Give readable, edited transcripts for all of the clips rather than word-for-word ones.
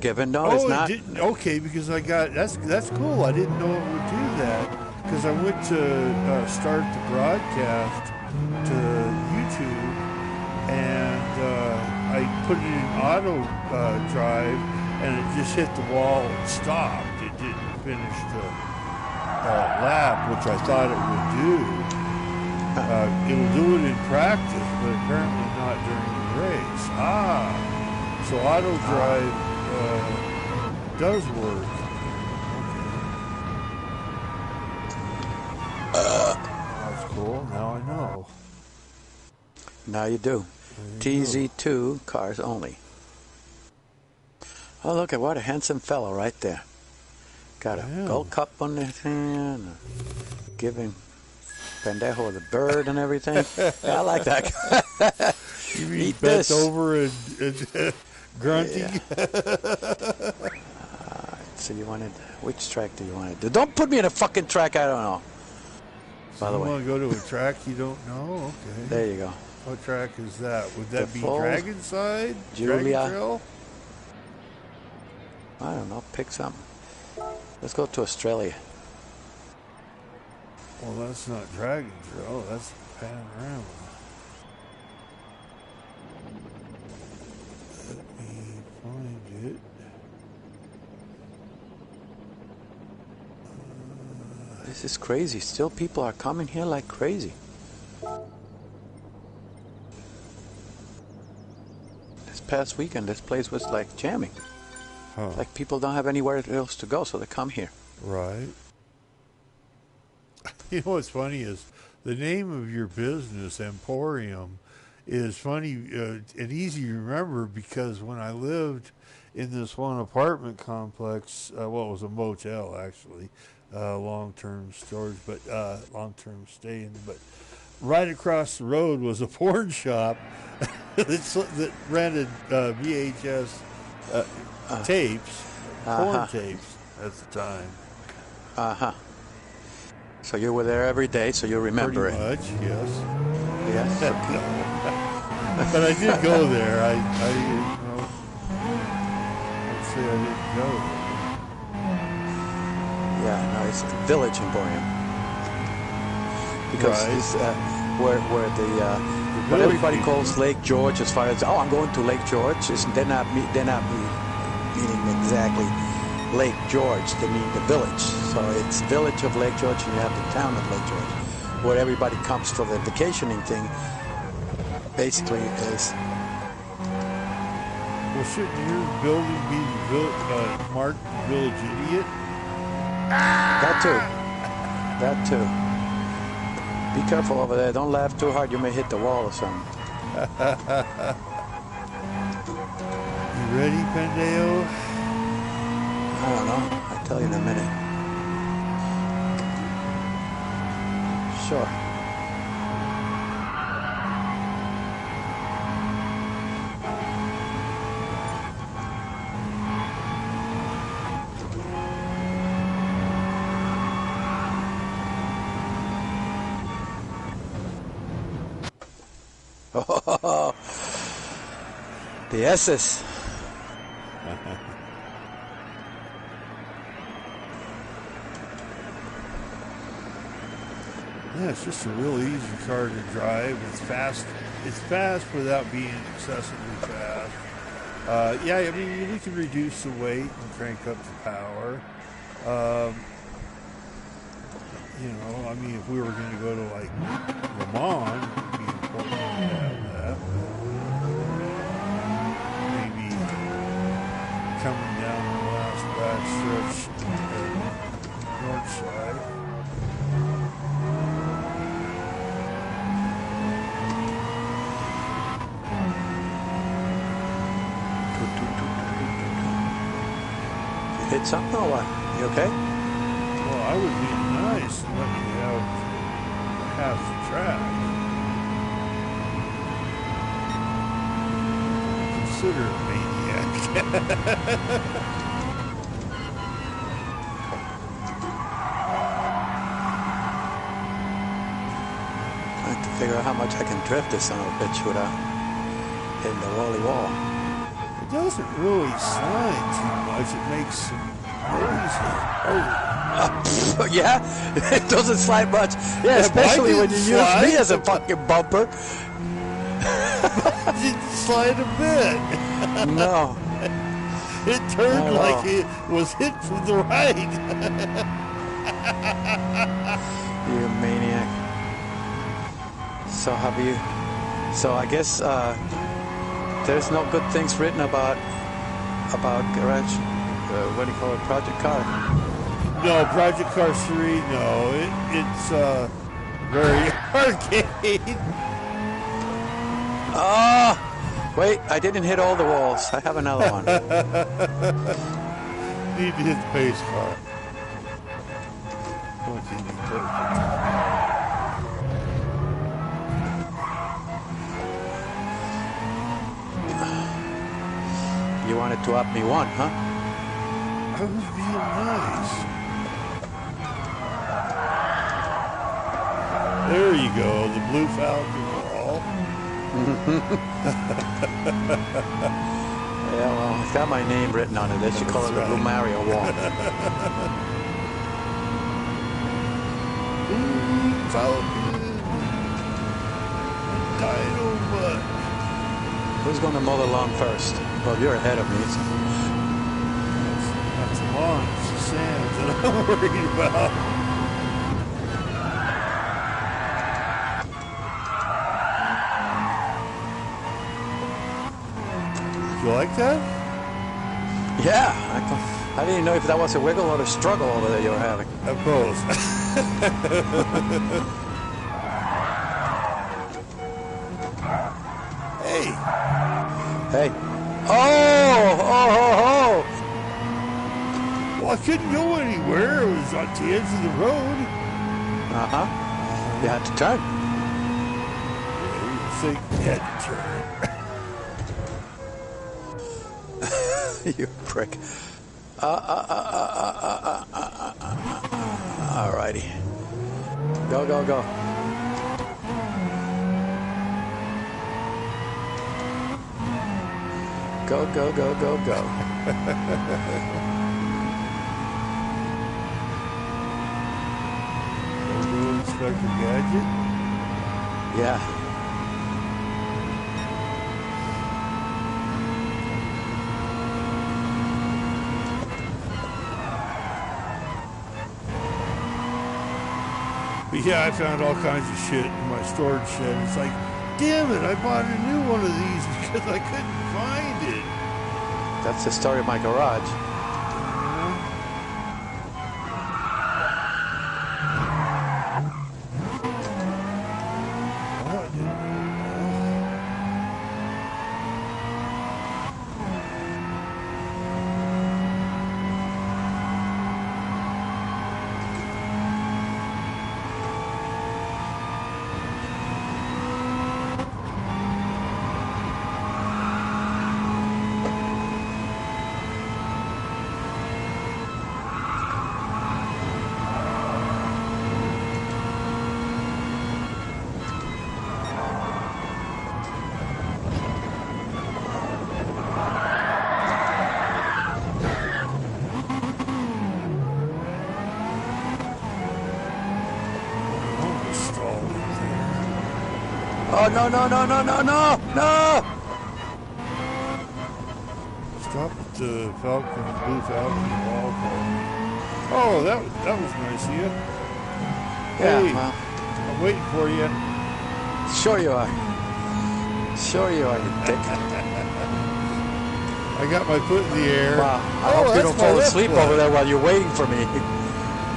Given, no, it's Oh, it not. didn't. Okay, because I got that's cool. I didn't know it would do that because I went to start the broadcast to YouTube and I put it in auto drive and it just hit the wall and stopped. It didn't finish the lap, which I thought it would do. It'll do it in practice, but apparently not during the race. So auto drive does work. That's cool. Now I know. Now you do. TZ2 cars only. Oh, look at what a handsome fellow right there. Got a gold cup on the thing. Giving Pendejo the bird and everything. Yeah, I like that. You mean bent over and grunting? Yeah. So you wanted, which track do you want to do? Don't put me in a fucking track I don't know. By the way. You want to go to a track you don't know? Okay. There you go. What track is that? Would that be Falls, Dragon Side? Julia. Dragon Trail? I don't know. Pick something. Let's go to Australia. Well, that's not Dragon Trail. That's Panorama. Let me find it. This is crazy. Still people are coming here like crazy. This past weekend, this place was like jamming. Like people don't have anywhere else to go, so they come here. Right. You know what's funny is the name of your business, Emporium, is funny and easy to remember because when I lived in this one apartment complex, well, it was a motel actually, long-term storage, but long-term stay, but right across the road was a porn shop that rented VHS tapes, porn tapes at the time. So you were there every day, so you remember Pretty much, yes. Yes. But I did go there. I I'd say I didn't go there. Yeah, no, it's the Village Emporium. Because it's where the what everybody calls Lake George, as far as I'm going to Lake George, they're not meaning exactly Lake George. They mean the village. So it's Village of Lake George, and you have the town of Lake George, where everybody comes for the vacationing thing. Basically, is. Well, shouldn't your building be marked Village Idiot? That too. Be careful over there. Don't laugh too hard. You may hit the wall or something. You ready, Pendejo? I don't know. I'll tell you in a minute. Sure. Oh, the S's. Yeah, it's just a real easy car to drive. It's fast. It's fast without being excessively fast. Yeah, I mean, we can reduce the weight and crank up the power. You know, I mean, if we were going to go to like Le Mans, it would be important to have that. Maybe coming down the last back stretch on the north side. Hit something or what? You okay? Well, I would be nice and let me have half the track. Consider a maniac. I have to figure out how much I can drift this son of a bitch without hitting the wally wall. doesn't really slide too much. It makes some noise. Oh. Yeah, it doesn't slide much. Yeah, especially when you use me as a fucking bumper. It didn't slide a bit. No. It turned like it was hit from the right. You maniac. So have you... So I guess there's no good things written about Garage... what do you call it? Project Car. No, Project Car 3, no. It's very arcade. Oh! Wait, I didn't hit all the walls. I have another one. Need to hit the base car. Okay, perfect. You wanted to up me one, huh? I was being nice. There you go, the blue Falcon wall. Yeah, well, it's got my name written on it. They should call it the Blue Mario wall. Falcon. Dino. Who's going to mow the lawn first? Well, you're ahead of me. That's lawn. It's the sand that I'm worried about. You like that? Yeah, I didn't know if that was a wiggle or a struggle over there you were having. Of course. Hey. Hey. Oh! Well, I couldn't go anywhere. It was on the edge of the road. Uh-huh. You had to turn. Yeah, you had to turn. You prick. Alrighty. Go. Go. Go Inspector Gadget? Yeah. But yeah, I found all kinds of shit in my storage shed. It's like, damn it, I bought a new one of these because I couldn't find it. That's the story of my garage. Oh, no. Stop at the Falcon, Blue Falcon wall. Oh, that was nice of you. Yeah, Hey, well, I'm waiting for you. sure you are. Sure you are, you dick. I got my foot in the air. Wow, I hope you don't fall asleep over there while you're waiting for me.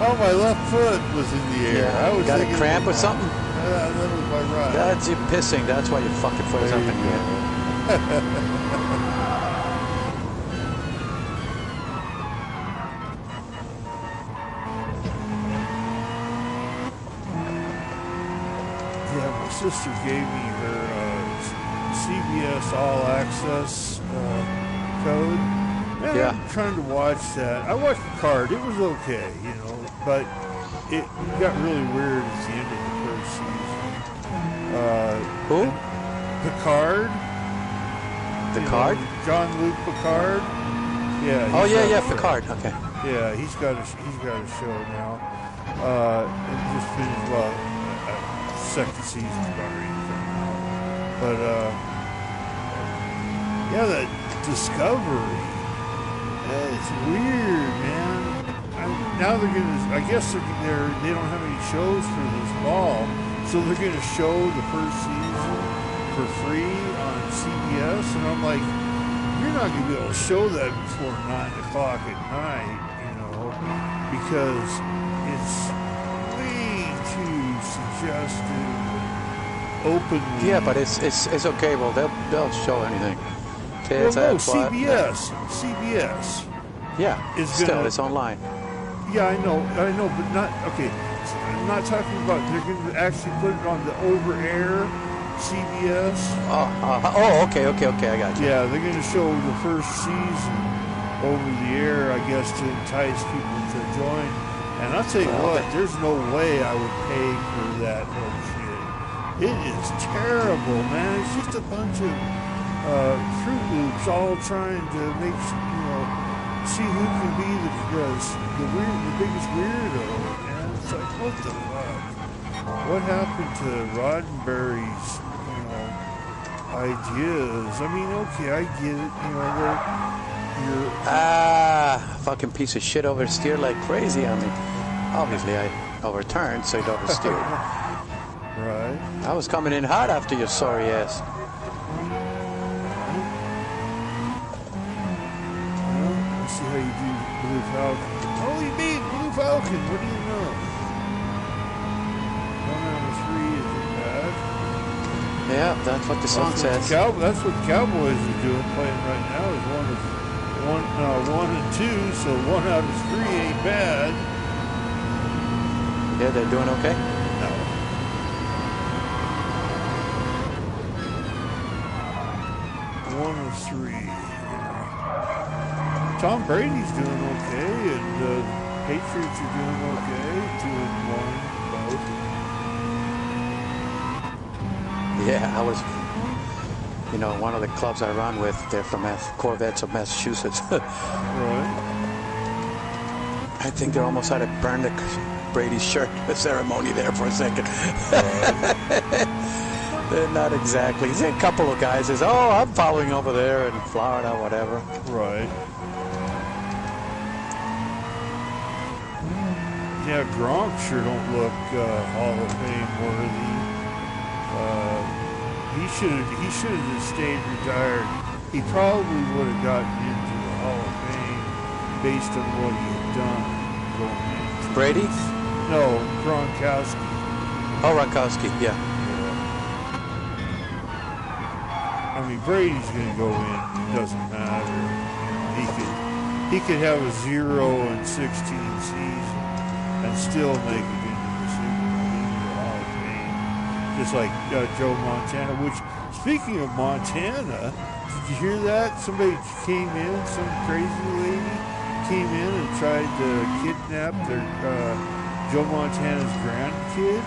Oh, my left foot was in the air. Yeah, I was got a thinking cramp or something? That was my right. That's you pissing. That's why your fucking foot is up in the air. Yeah, my sister gave me her CBS All Access code. And Yeah. I'm trying to watch that. I watched Picard. It was okay, but it got really weird at the end of the first season. Who? Picard. The card? Jean-Luc Picard. Yeah. Oh yeah, Picard. Okay. Yeah, he's got a show now. And just finished second season's about ready to come out. But yeah, that Discovery. It's weird, man. Now they're gonna. I guess they don't have any shows for this fall, so they're gonna show the first season for free on CBS, and I'm like, you're not gonna be able to show that before 9 o'clock at night, because it's way too suggestive, openly. Yeah, but it's okay. Well, they'll show anything. Okay, well, no, CBS. Yeah, it's online. Yeah, I know, but not okay. I'm not talking about they're going to actually put it on the over-air CBS. Okay, I got you. Yeah, they're going to show the first season over the air, I guess, to entice people to join. And I'll tell you what, there's no way I would pay for that bullshit. It is terrible, man. It's just a bunch of Fruit Loops all trying to make, see who can be the biggest weirdo. And it's like, what the fuck? What happened to Roddenberry's, ideas? I mean, okay, I get it. You're fucking piece of shit oversteered like crazy on me. Obviously, I overturned, so it oversteered. Right. I was coming in hot after your sorry ass. See how you do Blue Falcon. Oh, you beat Blue Falcon. What do you know? 1 out of 3 isn't bad. Yeah, that's what the song says. That's what the Cowboys are doing, playing right now. Is 1 and 2, so 1 out of 3 ain't bad. Yeah, they're doing okay. No. One of 3. Tom Brady's doing okay, and the Patriots are doing okay. 2-1 both. Yeah, I was, one of the clubs I run with, they're from Corvettes of Massachusetts. Right. I think they almost had to burn the Brady's shirt ceremony there for a second. Right. They're not exactly. There's a couple of guys says, "Oh, I'm following over there in Florida, whatever." Right. Yeah, Gronk sure don't look Hall of Fame worthy. He should have just stayed retired. He probably would have gotten into the Hall of Fame based on what he had done going into. Brady? No, Gronkowski. Oh, Gronkowski, yeah. I mean, Brady's going to go in. It doesn't matter. He could have a 0-16 season and still make it into the Super Bowl, into the Hall of Fame. Just like Joe Montana, which, speaking of Montana, did you hear that? Somebody came in, some crazy lady came in and tried to kidnap their Joe Montana's grandkid.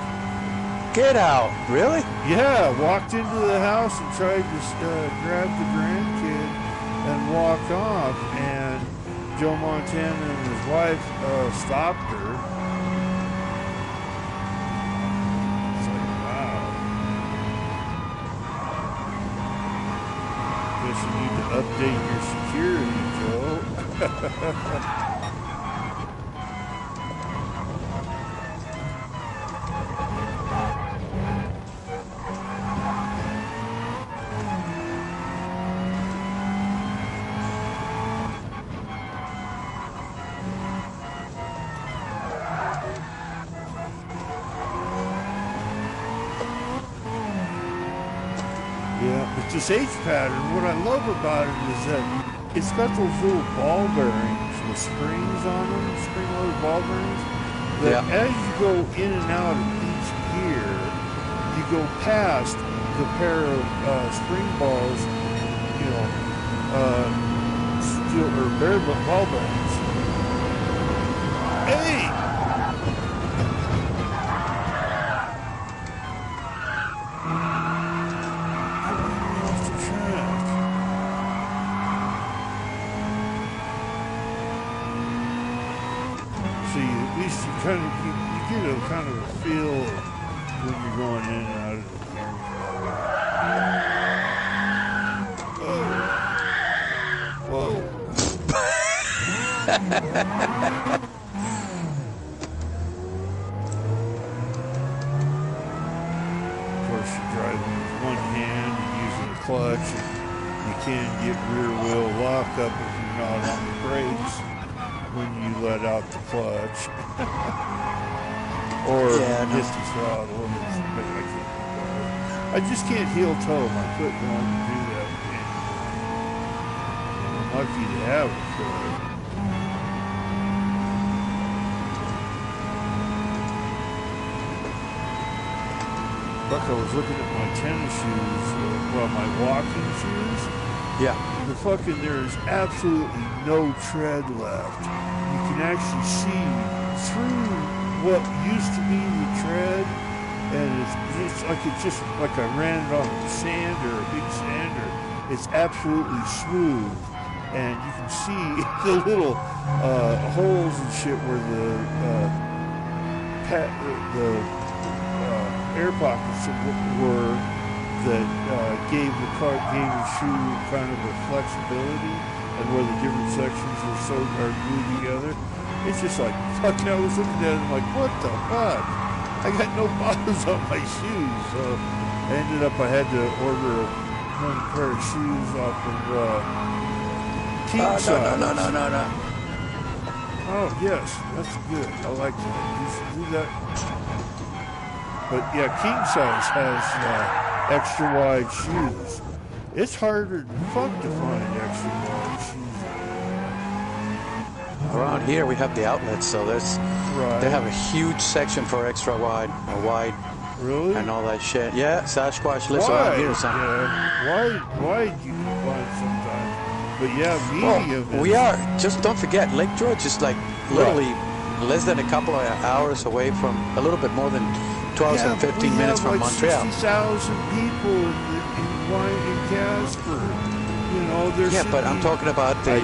Get out. Really? Yeah, walked into the house and tried to grab the grandkid and walk off, and Joe Montana and his wife stopped her. It's like, wow. Guess you need to update your security, Joe. This H pattern, what I love about it is that it's got those little ball bearings with springs on them, spring-loaded ball bearings, that as you go in and out of each gear, you go past the pair of spring balls, steel or bare ball bearings. Hey! So at least you kind of you get a kind of a feel when you're going in and out of the campfire. Whoa. Of course, you're driving with one hand and using the clutch. And you can get rear wheel lock up if you're not on the brakes when you let out the clutch. Or hit the throttle. I just can't heel toe my foot going to do that anymore. I'm lucky to have it for it. Look, I was looking at my tennis shoes, my walking shoes. Yeah. There's absolutely no tread left. You can actually see through what used to be the tread, and it's just like I ran it on a sander, a big sander. It's absolutely smooth, and you can see the little holes and shit where the air pockets were that gave the shoe kind of a flexibility, and where the different sections are glued together. It's just like fucking. I was looking at it, I'm like, what the fuck? I got no bottoms on my shoes, so I had to order one pair of shoes off of King size. No. Oh yes, that's good. I like that. You should do that. But yeah, King size has extra wide shoes. It's harder than fuck to find extra wide shoes. Around here we have the outlets, so they have a huge section for extra wide or wide. Really? And all that shit. Yeah, Sasquatch lives around here or something. Yeah. Wide you can find sometimes. But yeah, medium. Well, we are. Just don't forget, Lake George is like literally less than a couple of hours away from, a little bit more than 12 and 15 minutes from like Montreal. 60,000 people in Casper. You know, there's but I'm talking about the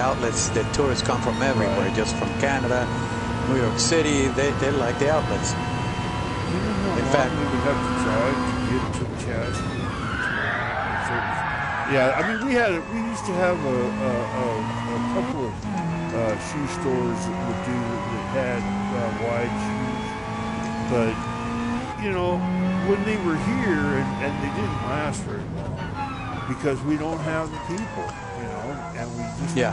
outlets. The tourists come from everywhere, just from Canada, New York City. They like the outlets. In fact, we would have to drive to get to Casper. Yeah, I mean, we used to have a couple of shoe stores that had wide shoes, but you know, when they were here and they didn't last very long because we don't have the people, you know, and we just you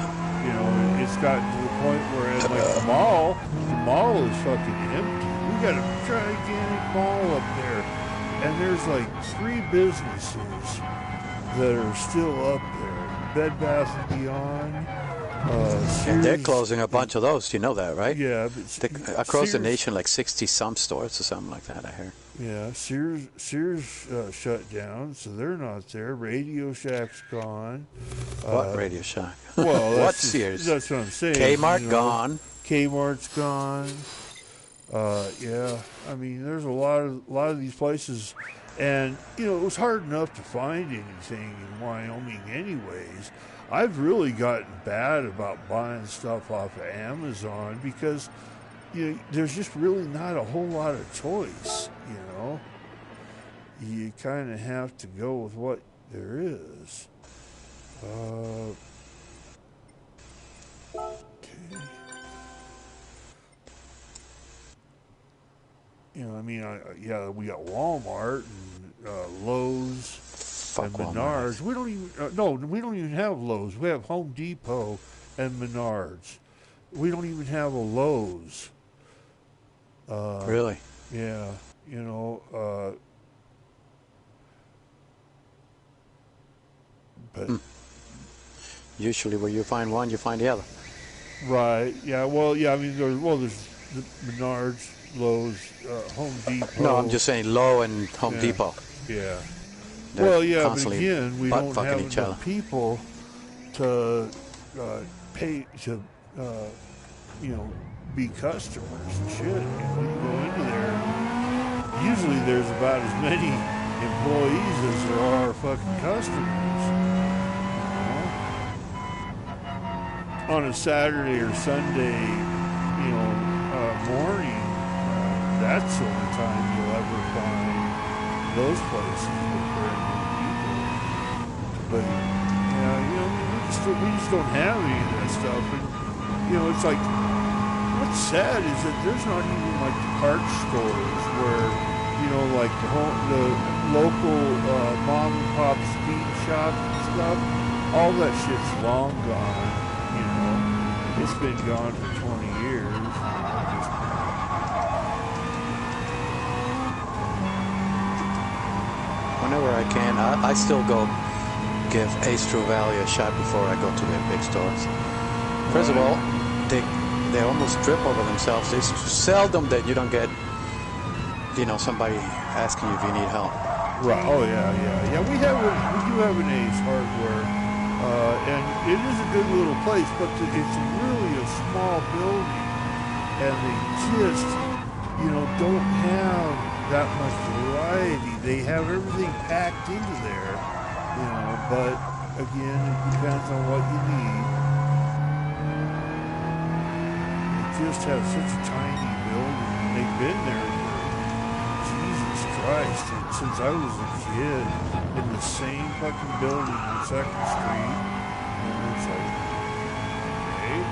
know, it's gotten to the point where it's like the mall is fucking empty. We got a gigantic mall up there, and there's like 3 businesses that are still up there. Bed Bath & Beyond. And they're closing a bunch of those. You know that, right? Yeah. But across the nation, like 60-some stores or something like that, I heard. Yeah, Sears shut down, so they're not there. Radio Shack's gone. What Radio Shack? Well, what Sears? That's what I'm saying. Kmart gone. Kmart's gone. Yeah, I mean, there's a lot of these places, and you know, it was hard enough to find anything in Wyoming, anyways. I've really gotten bad about buying stuff off of Amazon because there's just really not a whole lot of choice. You know, you kind of have to go with what there is. Okay. You know, I mean, we got Walmart and Lowe's. Fuck and Menards. Walmart. We don't even have Lowe's. We have Home Depot and Menards. We don't even have a Lowe's. Really? Yeah. You know, but usually where you find one, you find the other. Right. Yeah. Well. Yeah. I mean, there's the Menards, Lowe's, Home Depot. No, I'm just saying Lowe and Home Depot. Yeah. They're well, yeah, but again, we don't have each enough other. people to pay to, be customers and shit. When you go into there, usually there's about as many employees as there are fucking customers. You know? On a Saturday or Sunday, morning, that's the only time you'll ever find those places with very many people. But we just don't have any of that stuff. And it's like, what's sad is that there's not even like the park stores where like the local mom and pop speed shop and stuff. All that shit's long gone. It's been gone for 20 years. Whenever I can, I still go give Astro Valley a shot before I go to their big stores. First of all, they almost trip over themselves. It's seldom that you don't get, somebody asking you if you need help. Right. Oh yeah. We do have an Ace Hardware, and it is a good little place, but it's really a small building, and they just, don't have that much variety. They have everything packed into there, but again, it depends on what you need. They just have such a tiny building, and they've been there for Jesus Christ since I was a kid, in the same fucking building on 2nd Street, and it's like, okay,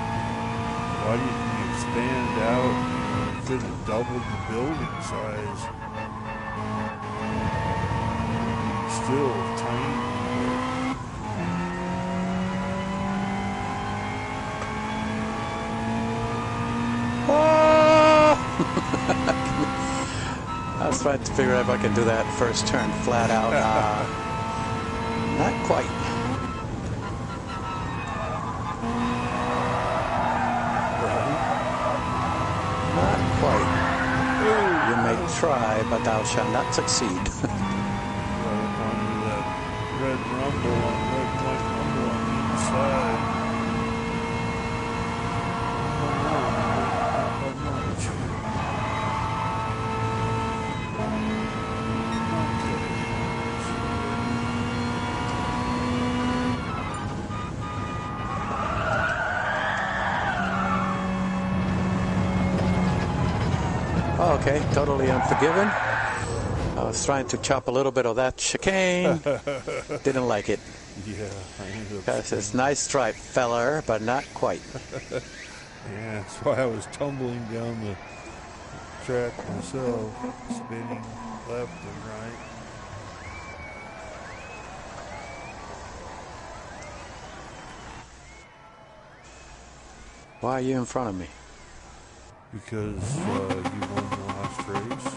why didn't you expand out? Could have doubled the building size. Still tiny. I was trying to figure out if I can do that first turn flat out. Not quite. Not quite. You may try, but thou shalt not succeed. Under that red rumble on the inside. Okay, totally unforgiven. I was trying to chop a little bit of that chicane. Didn't like it. Yeah, I ended up. Because it's nice stripe, feller, but not quite. Yeah, that's why I was tumbling down the track myself, spinning left and right. Why are you in front of me? Because you won the last race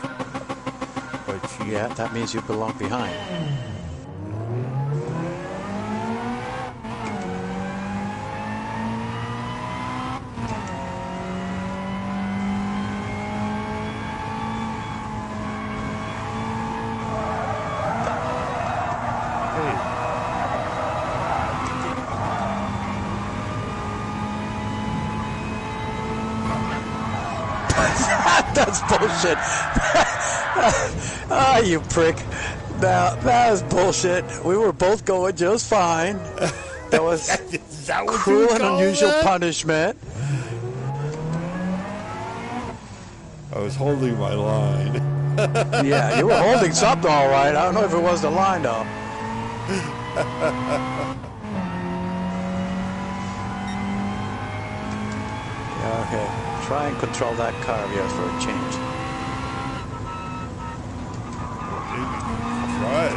by cheating. Yeah, that means you belong behind. That's bullshit. Ah, you prick. That was bullshit. We were both going just fine. That was cruel and unusual punishment. I was holding my line. Yeah, you were holding something all right. I don't know if it was the line, though. Yeah, okay. Try and control that car of yours for a change. Maybe try it.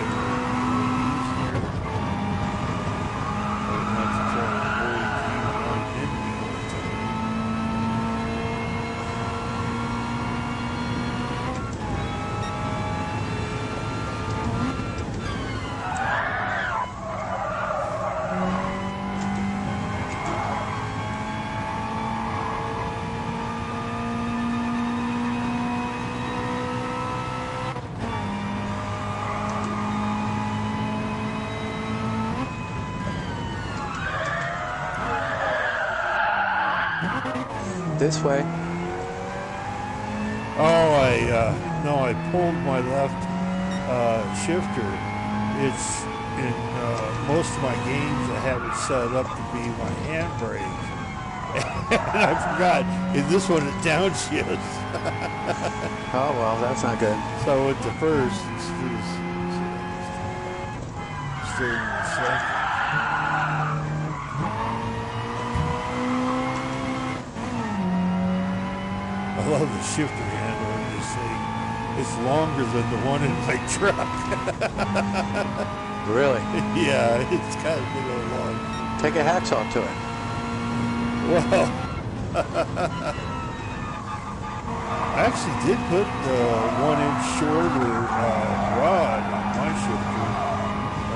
This way. Oh, I pulled my left shifter. It's in most of my games I have it set up to be my handbrake. And I forgot, in this one it downshifts. Oh, well, that's not good. So I went to first instead of staying in second. I love the shifter handle in this thing. It's longer than the one in my truck. Really? Yeah, it's got a big old long. Take a hacksaw to it. Well, I actually did put the 1 inch shorter rod on my shifter,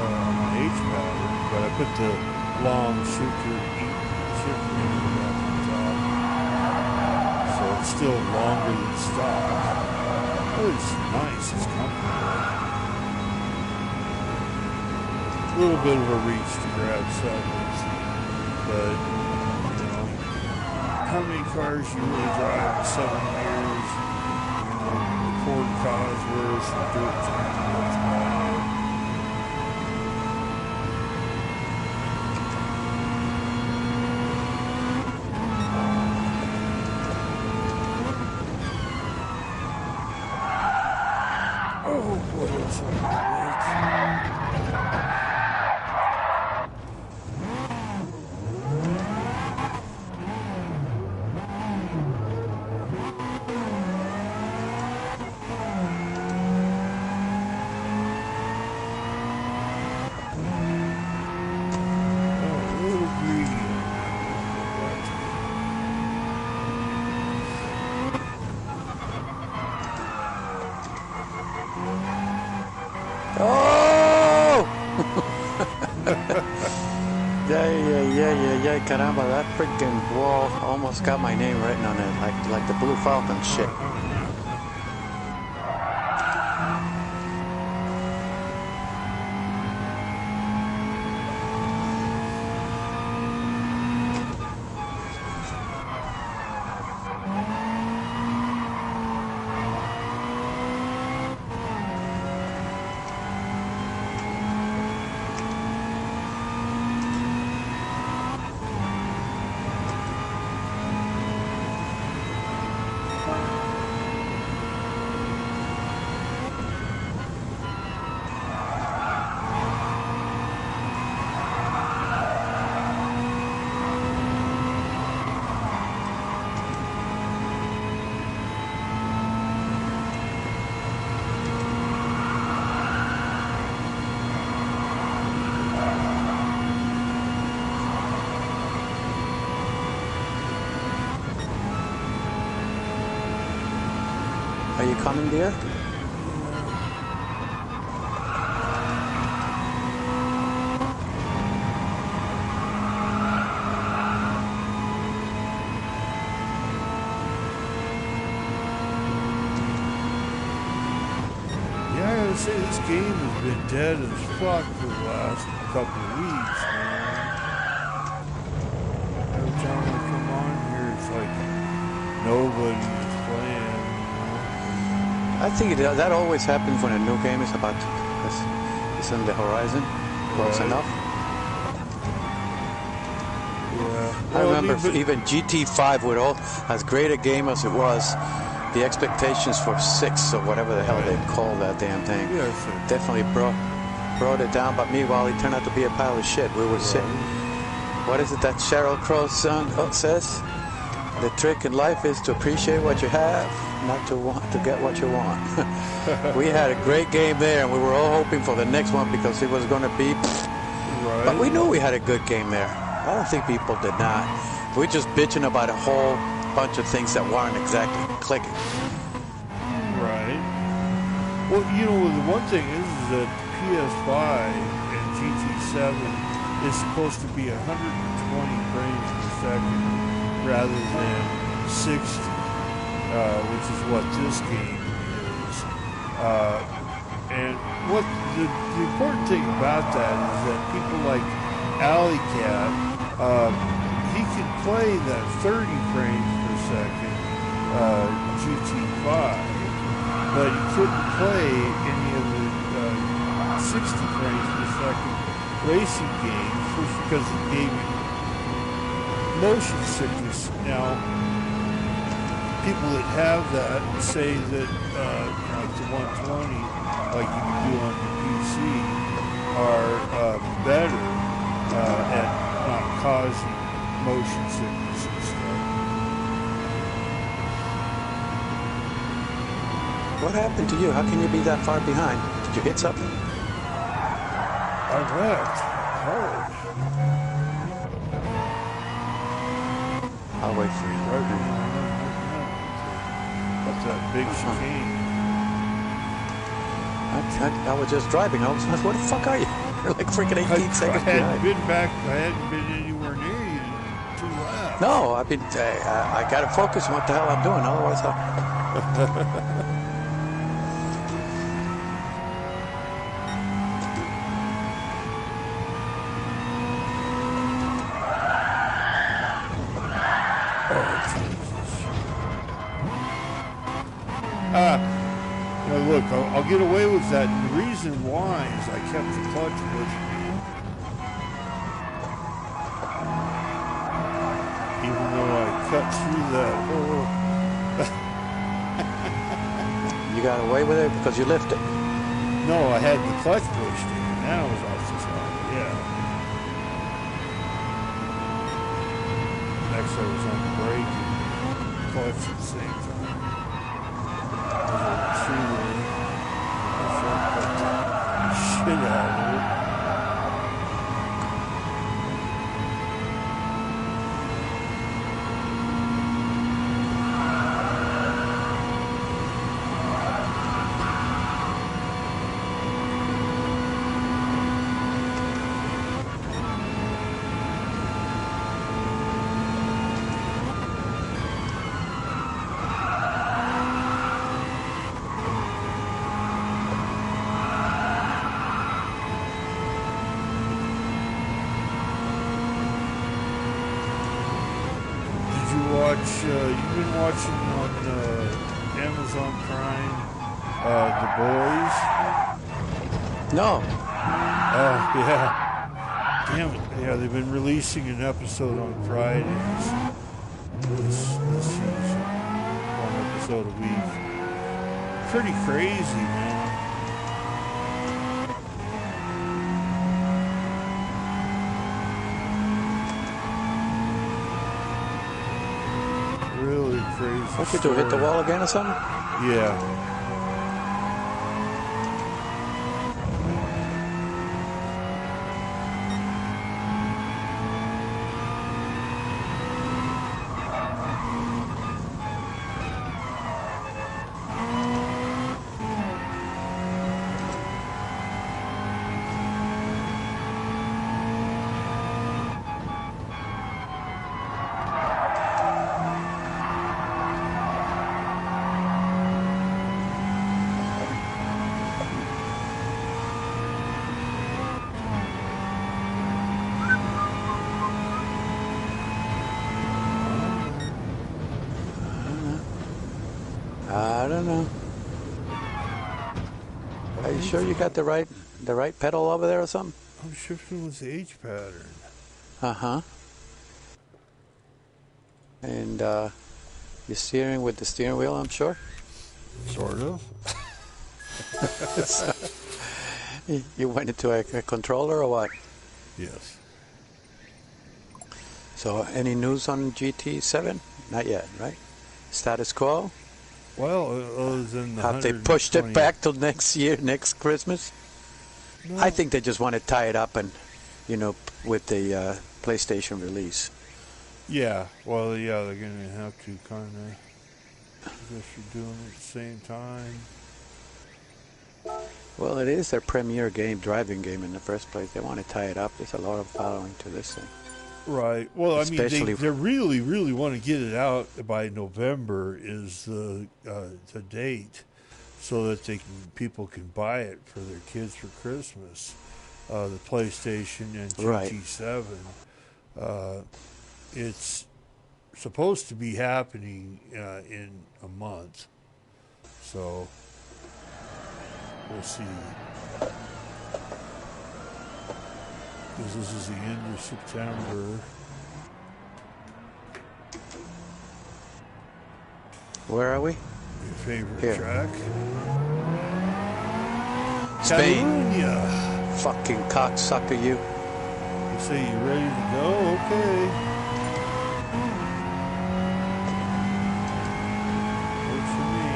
on my H pattern, but I put the long shifter handle on top. So it's still longer than stock. But it's nice, it's comfortable. A little bit of a reach to grab sideways, but you know, how many cars you really drive in 7 years? You know, the Ford Cosworth, the dirt tank, that's about it. Oh, what else am I Yeah, caramba, that freaking wall almost got my name written on it, like the Blue Falcon shit. Are you coming, dear? I gotta say, this game has been dead as fuck for the last couple of weeks, man. Every time I come on here, it's like nobody is playing. I think that always happens when a new game is about it's on the horizon, close enough. Yeah. I remember even GT5, with all as great a game as it was, the expectations for 6 or whatever the hell they call that damn thing definitely brought it down. But meanwhile, it turned out to be a pile of shit. We were sitting. What is it that Sheryl Crow song says? The trick in life is to appreciate what you have, not to want to get what you want. We had a great game there, and we were all hoping for the next one because it was going to be. But we knew we had a good game there. I don't think people did not. We're just bitching about a whole bunch of things that weren't exactly clicking. Right. Well, you know, the one thing is that PS5 and GT7 is supposed to be 120 frames per second rather than 60, which is what this game is. And what the important thing about that is that people like Alley Cat, he can play that 30 frames per second GT5, but he couldn't play any of the 60 frames per second racing games, just because the game motion sickness. Now, people that have that say that like the 120, like you can do on your PC, are better at not causing motion sickness and stuff. What happened to you? How can you be that far behind? Did you hit something? I wrecked hard. I'll wait for you. Right behind. That's that big chicane. I was just driving. I was like, where the fuck are you? You're like freaking 18 seconds behind. I hadn't been anywhere near you too loud. No, I got to focus on what the hell I'm doing. Otherwise, look, I'll get away with that. And the reason why is I kept the clutch pushing. Even though I cut through that hole. you got away with it because you lifted. No, I had the clutch pushed in, and that was off the side. Yeah. Next, I was on the brake and clutch at the same time. Shit out of it. You've been watching on Amazon Prime, The Boys? No. Oh, yeah. Damn it. Yeah, they've been releasing an episode on Fridays this season. One episode a week. Pretty crazy, man. Really crazy. What you do? Hit the wall again or something? Yeah. I don't know. Are you sure you got the right pedal over there or something? I'm shifting with the H pattern. Uh-huh. And you're steering with the steering wheel, I'm sure? Sort of. You went into a controller or what? Yes. So any news on GT7? Not yet, right? Status quo? Well, other than the have they pushed it back till next year, next Christmas? No. I think they just want to tie it up and, with the PlayStation release. Yeah, well, yeah, they're going to have to kind of, I guess you're doing it at the same time. Well, it is their premier driving game in the first place. They want to tie it up. There's a lot of following to this thing. Right. Well, Especially, I mean, they really, really want to get it out by November is the date, so that people can buy it for their kids for Christmas. The PlayStation and GT7. Right. It's supposed to be happening in a month, so we'll see. Because this is the end of September. Where are we? Your favorite Here. track. Spain. Catalunya. Fucking cocksucker, you. You say you ready to go? Okay. Works for me.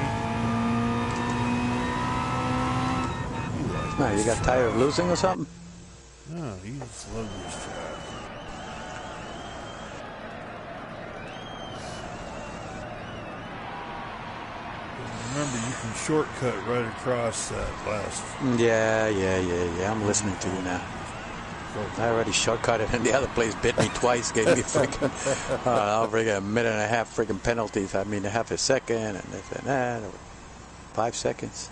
No, you got tired of losing or something? No, you just love this track. Remember, you can shortcut right across that last. Yeah. I'm listening to you now. I already shortcutted, and the other place bit me twice, gave me freaking, a minute and a half freaking penalties. I mean, half a second, and this and that. 5 seconds.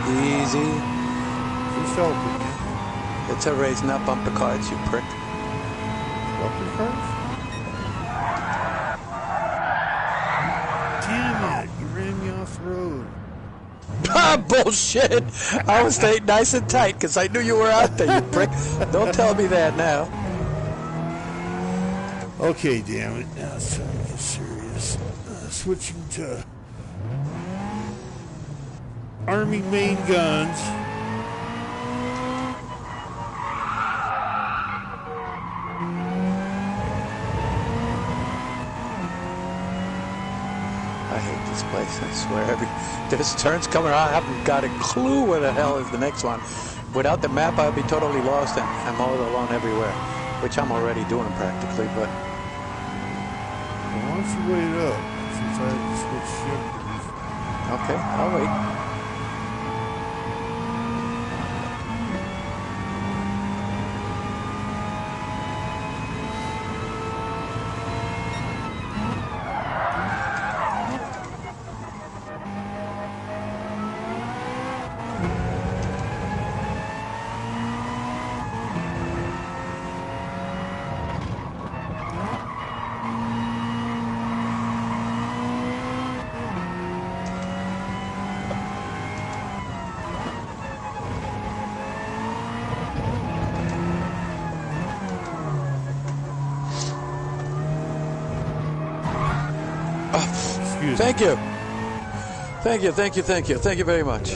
Easy. Who's helping you? It's a race, not bumper cars, you prick. Bumper cars? Damn it! You ran me off the road. Ah, bullshit! I was staying nice and tight because I knew you were out there, you prick. Don't tell me that now. Okay, damn it. Now it's time to get serious. Switching to Army main guns. I hate this place, I swear. This turn's coming around. I haven't got a clue where the hell is the next one. Without the map, I'd be totally lost, and I'm all alone everywhere, which I'm already doing practically, but... Well, why don't you wait up, since I have to switch shifters. Okay, I'll wait. Thank you. Thank you very much.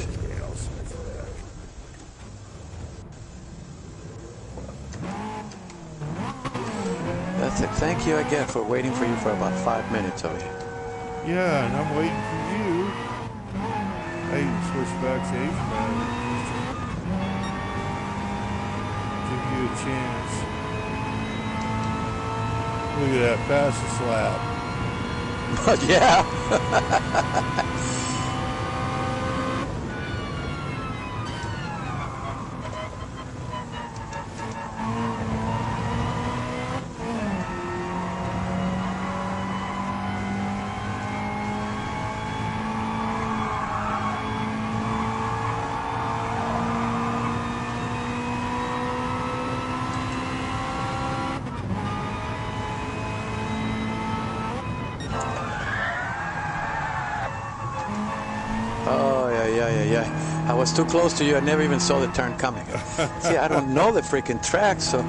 That's it. Thank you again for waiting for you for about 5 minutes, Oye. Yeah, and I'm waiting for you. I even switched back to HVAC. Give you a chance. Look at that, pass the slap. Yeah. I was too close to you. I never even saw the turn coming. See, I don't know the freaking track, so...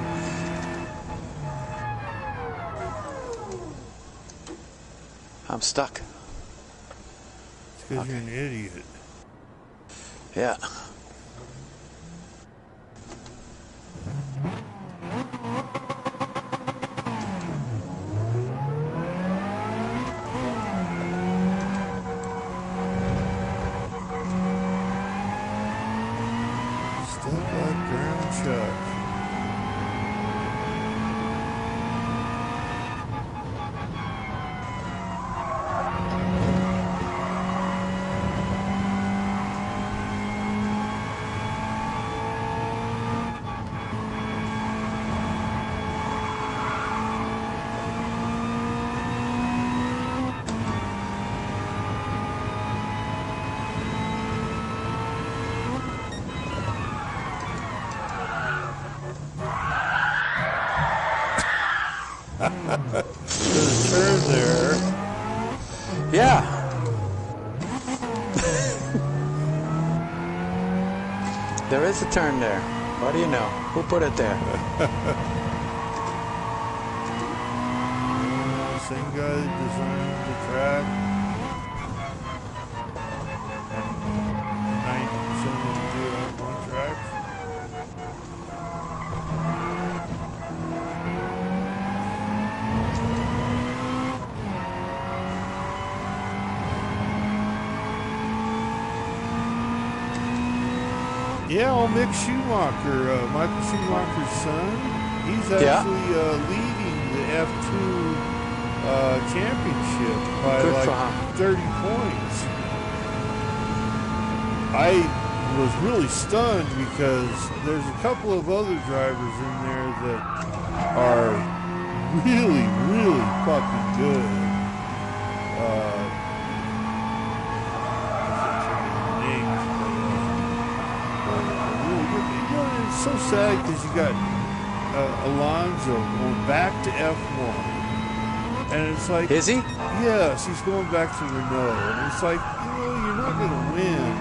I'm stuck. It's because you're an idiot. Yeah. There's a turn there. Yeah. There is a turn there. What do you know? Who put it there? Same guy that designed the track. And 90% of them do have one track. Yeah, old Mick Schumacher, Michael Schumacher's son, he's actually leading the F2 championship by Good like 30 points. I was really stunned because there's a couple of other drivers in there that are really, really fucking good. It's so sad because you got Alonso going back to F1. And it's like... Is he? Yes, he's going back to Renault. And it's like, you're not going to win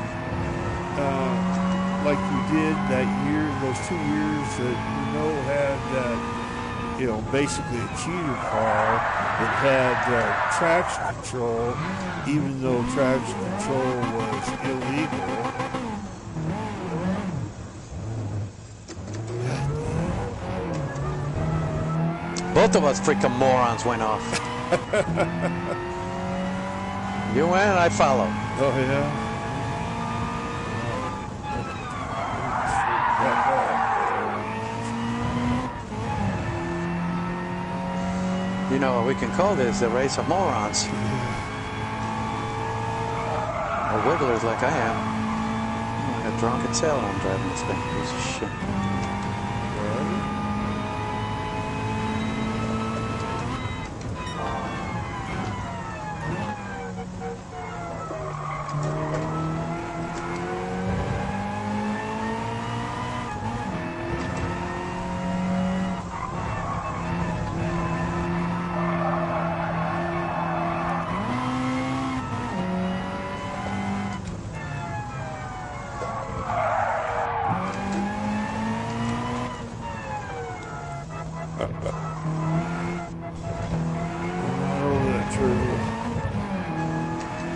like you did that year, those 2 years that Renault had that, basically a cheater car that had traction control, even though traction control was illegal. Both of us freaking morons went off. You went and I followed. Oh, yeah? You know, we can call this the race of morons. Or wigglers like I am. I'm like a drunken sailor I'm driving this thing. Piece of shit.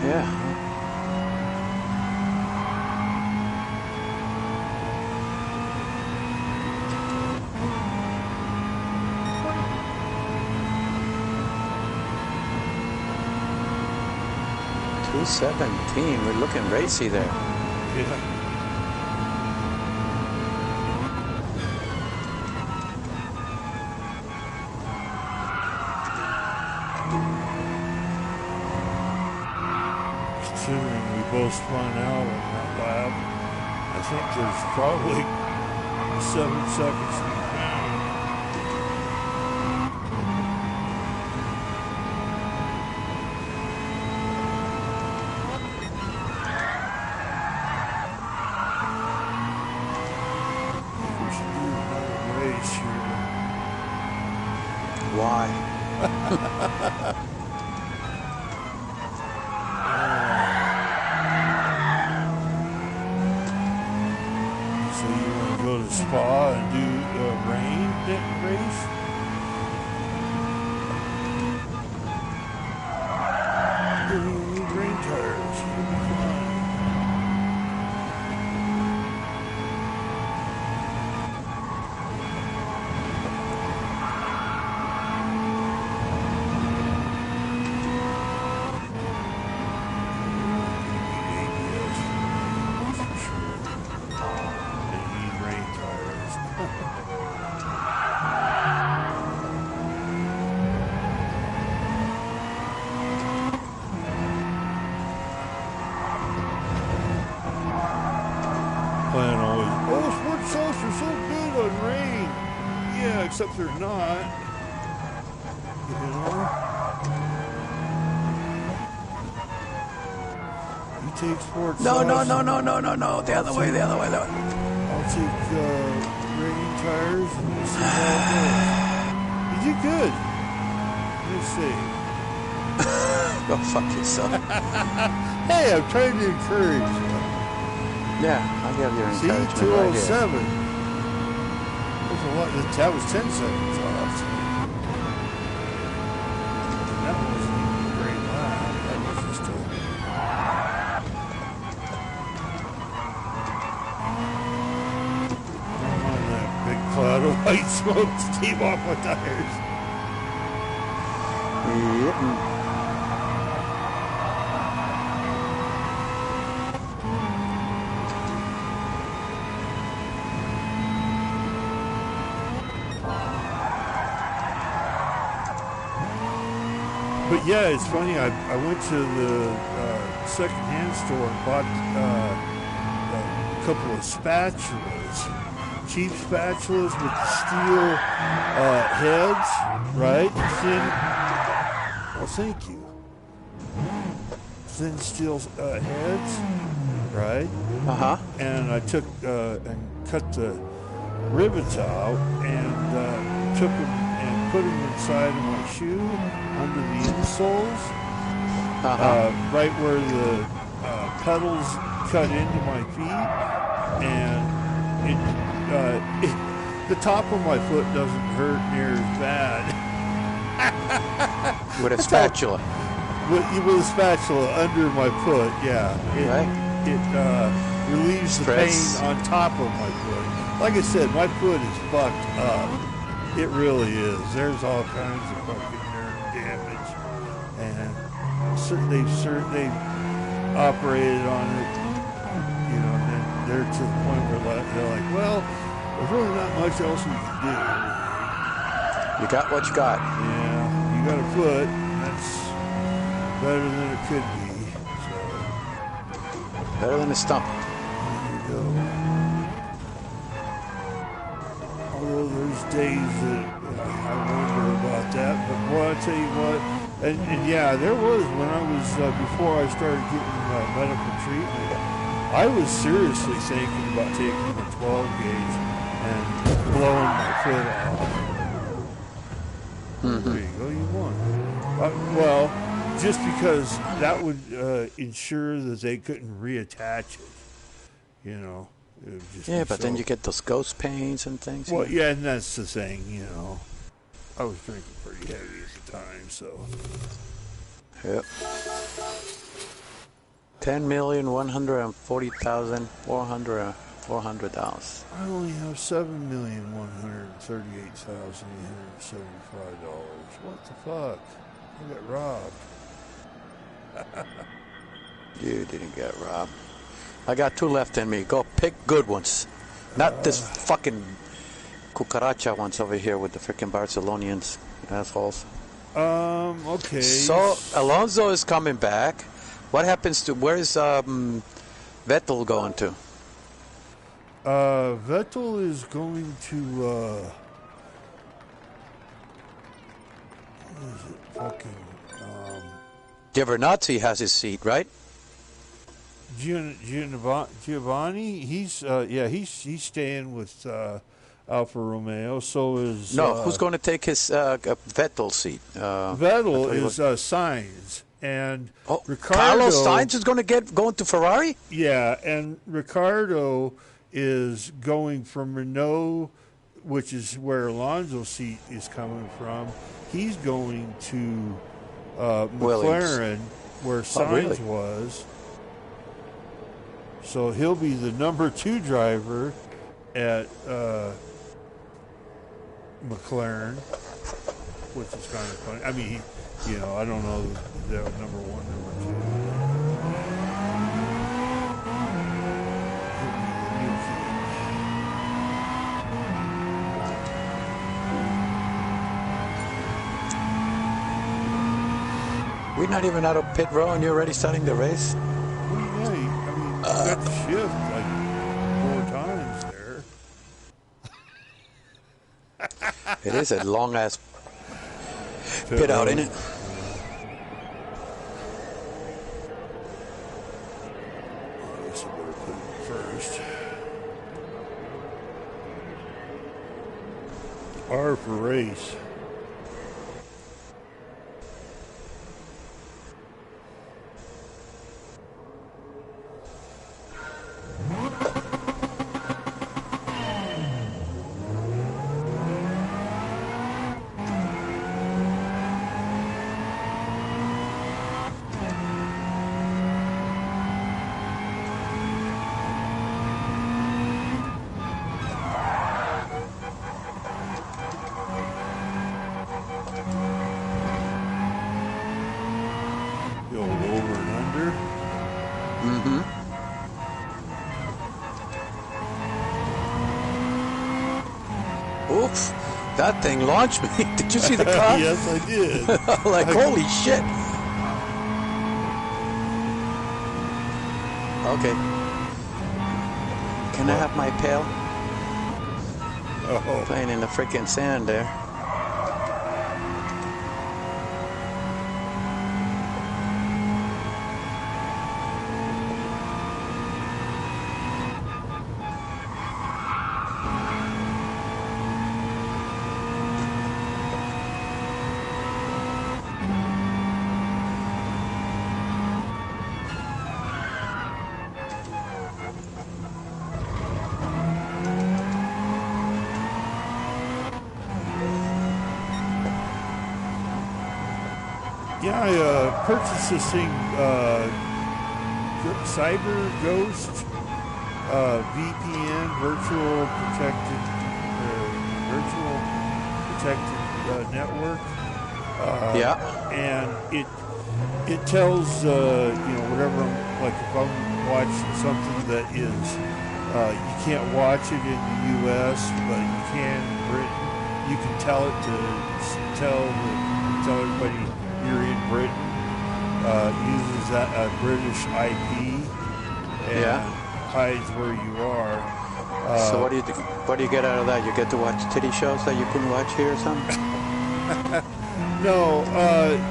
Yeah. .217. We're looking racy there. Yeah. Considering we both spun out on that lap, I think there's probably 7 seconds to be found. We should do another race here. Why? Go to Spa and do a rain race. You need rain tires. You'll be fine. Plan always, sport sauce are so good on rain. Yeah, except they're not. You know? You take sport sauce. No. The other way. I'll take rain tires and we'll see how it goes. You did good. to say. Go fuck yourself. Hey, I'm trying to encourage you. Yeah, I have your See, encouragement 207. right here. There's a lot. That was 10 seconds off. That wasn't even a great lap. That was just a... I'm on that big cloud of white smoke to keep off my tires. Yep. But yeah, it's funny. I went to the second-hand store and bought a couple of spatulas, cheap spatulas with steel heads, right? Thin. Well, thank you. Thin steel heads, right? And I took and cut the rivets out and took them and put them inside of my shoe under the insoles, right where the pedals cut into my feet, and the top of my foot doesn't hurt near as bad. With a spatula. With a spatula under my foot, yeah. It relieves the pain on top of my foot. Like I said, my foot is fucked up. It really is. There's all kinds of fucking nerve damage, and they've operated on it, you know. And then they're to the point where they're like, well, there's really not much else we can do. You got what you got. Yeah, you got a foot. That's better than it could be. So better than a stump. There you go. Although there's days that I wonder about that, but boy, I tell you what, and yeah, there was when I was before I started getting medical treatment, I was seriously thinking about taking the 12 gauge and blowing my foot off. There you go, you won. Well, just because that would ensure that they couldn't reattach it, you know. Yeah, but then you get those ghost pains and things. Well, yeah, and that's the thing, you know. I was drinking pretty heavy at the time, so. Yep. 10,140,400. I only have $7,138,875. What the fuck? I got robbed. You didn't get robbed. I got 2 left in me. Go pick good ones. Not this fucking cucaracha ones over here with the freaking Barcelonians. Assholes. Okay. So, Alonso is coming back. What happens to... Where is Vettel going to? Vettel is going to... what is it? Fucking... Giovinazzi has his seat, right? Giovanni, he's staying with Alfa Romeo. So is who's going to take his Vettel seat? Vettel is Sainz, and Ricardo. Carlos Sainz is going to Ferrari. Yeah, and Ricardo is going from Renault, which is where Alonso's seat is coming from. He's going to McLaren, where Sainz was. So he'll be the number 2 driver at McLaren, which is kind of funny. I mean, I don't know if they're number 1, number 2. We're not even out of pit row and you're already starting the race? Got to shift like 4 times there. It is a long ass pit out, isn't it? I guess I better put it first. R for race. Oof, that thing launched me. Did you see the car? Yes, I did. Like, holy shit. Okay. Can I have my pail? Oh. Playing in the freaking sand there. Yeah, I purchased this thing, Cyber Ghost VPN, virtual protected network. Yeah. And it tells whatever I'm, like if I'm watching something that is you can't watch it in the U.S. but you can in Britain. You can tell it to tell everybody you're in Britain. Uses that British IP and hides where you are. So what do you get out of that? You get to watch titty shows that you couldn't watch here or something? No,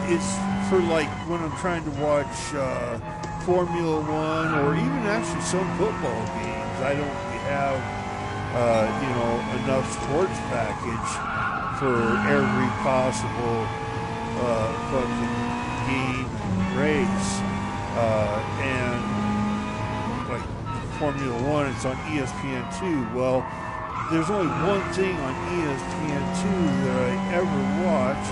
it's for like when I'm trying to watch Formula One or even actually some football games. I don't have enough sports package for every possible fucking game race, and like Formula One, it's on ESPN2. Well, there's only one thing on ESPN2 that I ever watch,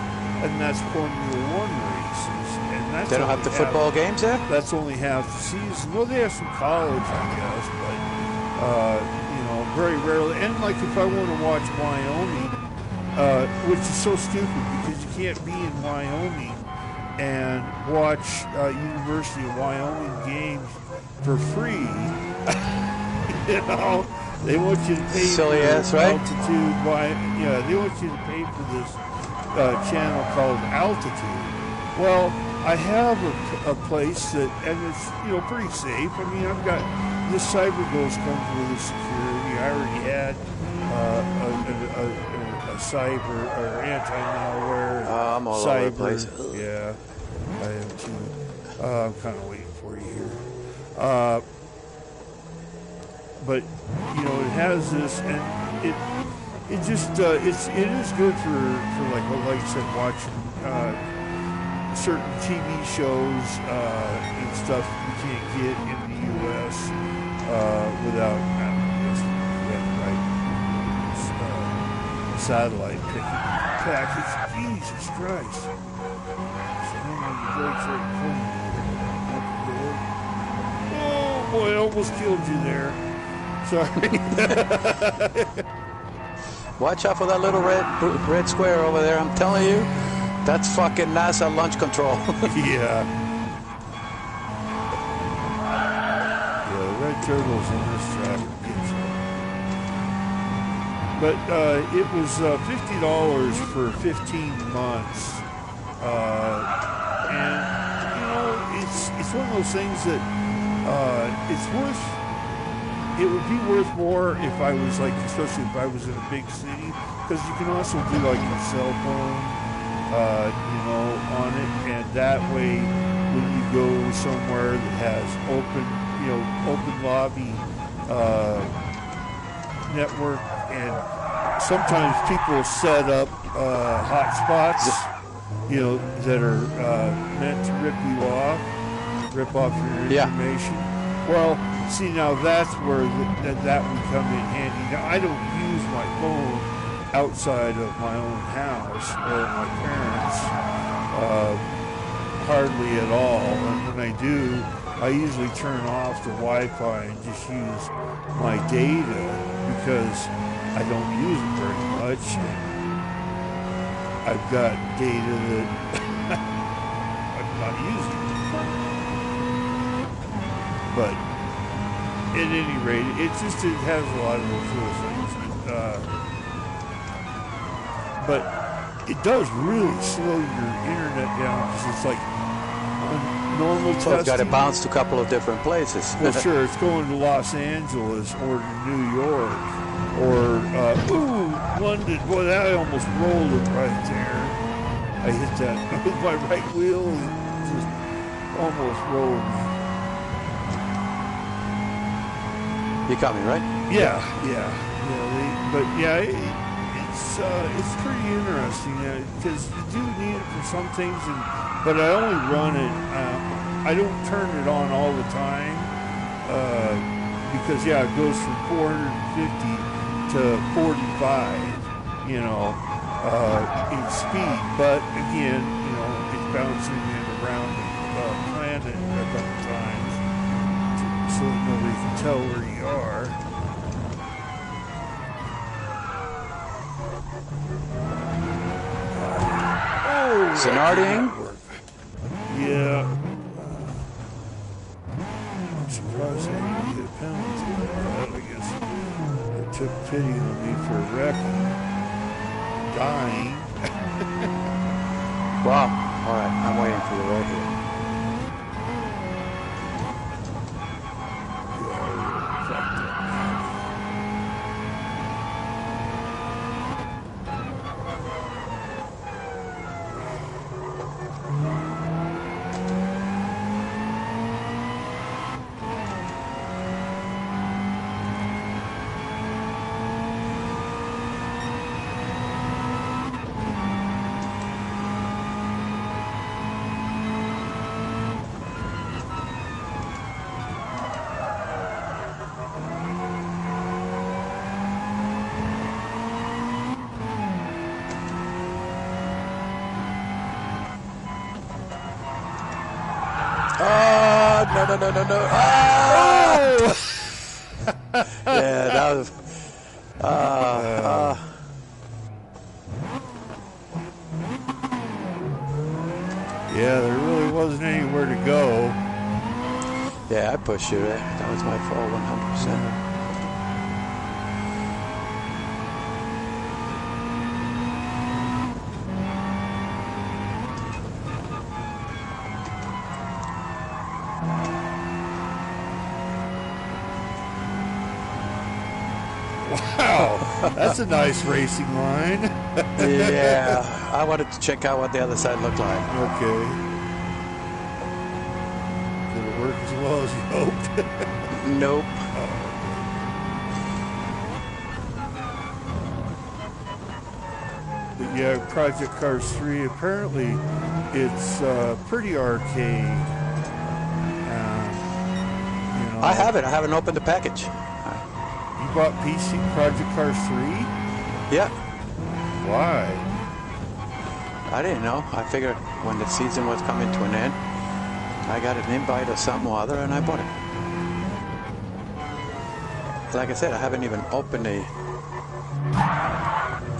and that's Formula One races. And that's they don't have the football games there? That's only half the season. Well, they have some college, I guess, but very rarely. And like if I want to watch Wyoming, which is so stupid because you can't be in Wyoming and watch University of Wyoming games for free. They want you to pay Silly for ass, right? altitude. They want you to pay for this channel called Altitude. Well, I have a place that, and it's pretty safe. I mean, I've got this Cyber Ghost comes with a security. I already had a cyber or anti-malware. I'm all cyber. over the place. Yeah, I am too. I'm kind of waiting for you here. But it has this, and it just it is good for like I said, watching certain TV shows and stuff you can't get in the U.S. Without satellite package. Jesus Christ! Oh boy, I almost killed you there. Sorry. Watch out for that little red square over there. I'm telling you, that's fucking NASA launch control. Yeah. The red turtles on this track. But it was $50 for 15 months, and it's one of those things that it's worth. It would be worth more if I was especially if I was in a big city, because you can also do like a cell phone, on it, and that way when you go somewhere that has open lobby network, and sometimes people set up hotspots, that are meant to rip off your information. Well, see, now that's where that would come in handy. Now, I don't use my phone outside of my own house or my parents hardly at all. And when I do, I usually turn off the Wi-Fi and just use my data because I don't use it very much. I've got data that I'm not using. But at any rate, it has a lot of those little things. but it does really slow your internet down because it's like on normal So you've got to testing. bounce to a couple of different places. Well, sure, it's going to Los Angeles or to New York or London. Boy, that I almost rolled it right there. I hit that with my right wheel and just almost rolled me. You got me, right? Yeah. It's pretty interesting because you do need it for some things, but I only run it. I don't turn it on all the time because it goes from 450 to 45, in speed. But again, it's bouncing it around the planet a couple times so that nobody can tell where you are. Sonarding? Yeah. I'm surprised I didn't get a penalty for that. I guess they took pity on me for wrecking, dying. Wow. All right, I'm waiting for you right here. No. Oh! Yeah, that was... Yeah, there really wasn't anywhere to go. Yeah, I pushed you there. That was my fault, 100%. Wow, that's a nice racing line. Yeah, I wanted to check out what the other side looked like. Okay. Did it work as well as you hoped? Nope. But yeah, Project Cars 3, apparently it's pretty arcade. I have it. I haven't opened the package. You bought PC Project Cars 3? Yeah. Why? I didn't know. I figured when the season was coming to an end, I got an invite or something or other, and I bought it. Like I said, I haven't even opened a...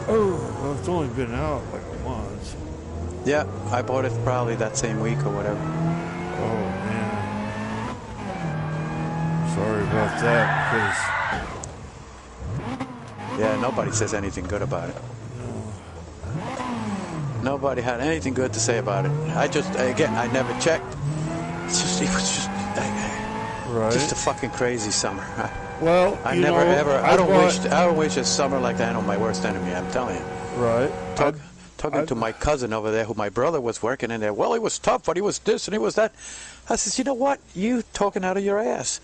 Oh, well, it's only been out like a month. Yeah, I bought it probably that same week or whatever. Oh, man. Sorry about that, because... Yeah, nobody says anything good about it. Nobody had anything good to say about it. I never checked. It was just a fucking crazy summer. Well, I don't wish a summer like that on my worst enemy. I'm telling you. Right. Talking to my cousin over there, who my brother was working in there. Well, he was tough, but he was this and he was that. I says, you know what? You talking out of your ass.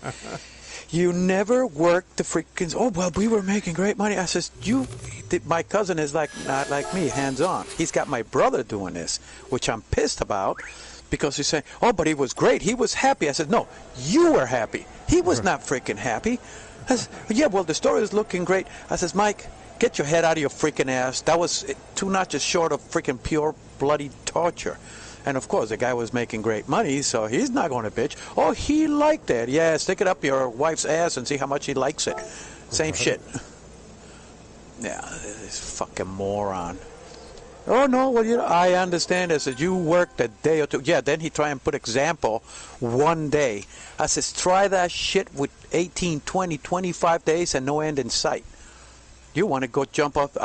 You never worked the freaking... Oh, well, we were making great money. I says, my cousin is not like me, hands-on. He's got my brother doing this, which I'm pissed about, because he's saying, oh, but he was great. He was happy. I said, no, you were happy. He was not freaking happy. I said, yeah, well, the story is looking great. I says, Mike, get your head out of your freaking ass. That was 2 notches short of freaking pure bloody torture. And, of course, the guy was making great money, so he's not going to bitch. Oh, he liked it. Yeah, stick it up your wife's ass and see how much he likes it. Same shit. Yeah, this fucking moron. Oh, no, well, I understand this. You worked a day or two. Yeah, then he try and put example one day. I says, try that shit with 18, 20, 25 days and no end in sight. You want to go jump off...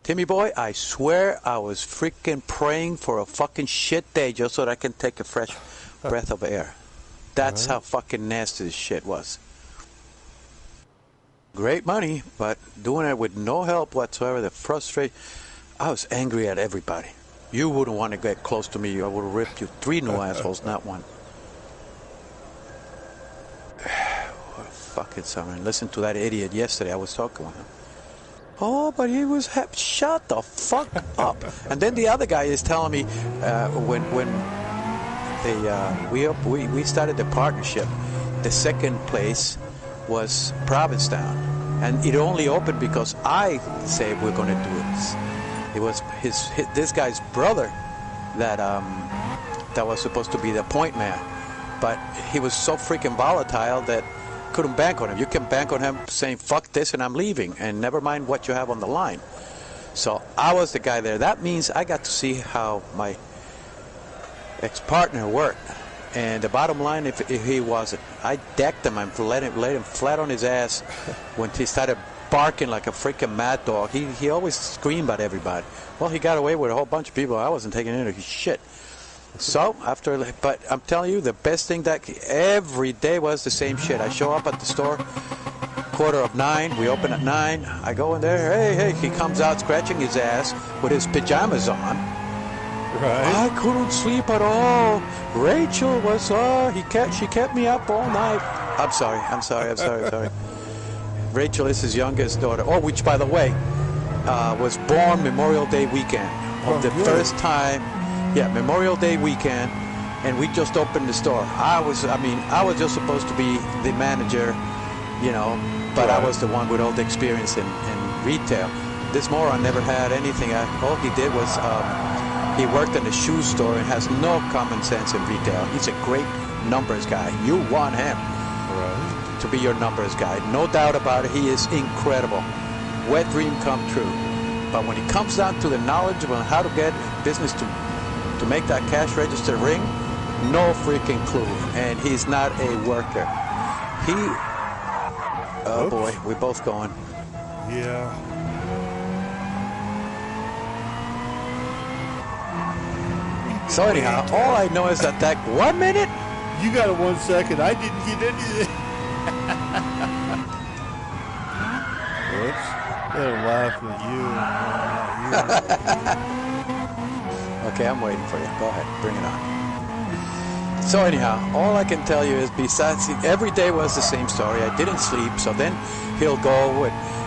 Timmy boy, I swear I was freaking praying for a fucking shit day just so that I can take a fresh breath of air. That's how fucking nasty this shit was. Great money, but doing it with no help whatsoever. The frustration. I was angry at everybody. You wouldn't want to get close to me. I would have ripped you 3 new assholes, not 1. What a fucking summer. And listen to that idiot yesterday. I was talking with him. Oh, but he was shut the fuck up. And then the other guy is telling me when we started the partnership, the second place was Provincetown, and it only opened because I said we're going to do it. It was this guy's brother that was supposed to be the point man, but he was so freaking volatile that couldn't bank on him. You can bank on him saying fuck this and I'm leaving, and never mind what you have on the line. So I was the guy there. That means I got to see how my ex-partner worked. And the bottom line, if he wasn't, I decked him and let him flat on his ass when he started barking like a freaking mad dog. He always screamed at everybody. Well, he got away with a whole bunch of people. I wasn't taking into his shit. So but I'm telling you, the best thing that every day was the same shit. I show up at the store, 8:45. We open at 9. I go in there. Hey. He comes out scratching his ass with his pajamas on. Right. I couldn't sleep at all. Rachel was she kept me up all night. I'm sorry. Rachel is his youngest daughter. Oh, which by the way, was born Memorial Day weekend of the first time. Yeah, Memorial Day weekend, and we just opened the store. I was just supposed to be the manager, but I was the one with all the experience in retail. This moron never had anything. All he did was he worked in a shoe store and has no common sense in retail. He's a great numbers guy. You want him to be your numbers guy. No doubt about it. He is incredible. Wet dream come true. But when it comes down to the knowledge of how to get business to make that cash register ring, no freaking clue. And he's not a worker. Oh boy, we're both going. Yeah. So anyhow, all I know is that 1 minute. You got it 1 second. I didn't get anything. Whoops. They're laughing at you. Okay, I'm waiting for you. Go ahead. Bring it on. So anyhow, all I can tell you is besides every day was the same story. I didn't sleep, so then he'll go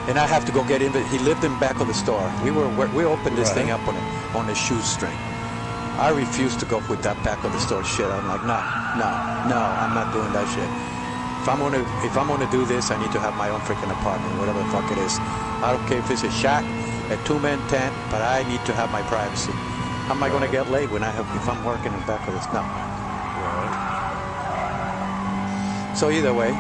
and I have to go get in. He lived in back of the store. We opened this thing up on a shoestring. I refuse to go with that back of the store shit. I'm like, no, I'm not doing that shit. If I'm gonna do this, I need to have my own freaking apartment, whatever the fuck it is. I don't care if it's a shack, a 2-man tent, but I need to have my privacy. How am I gonna get laid when if I'm working in back of this? No. So either way,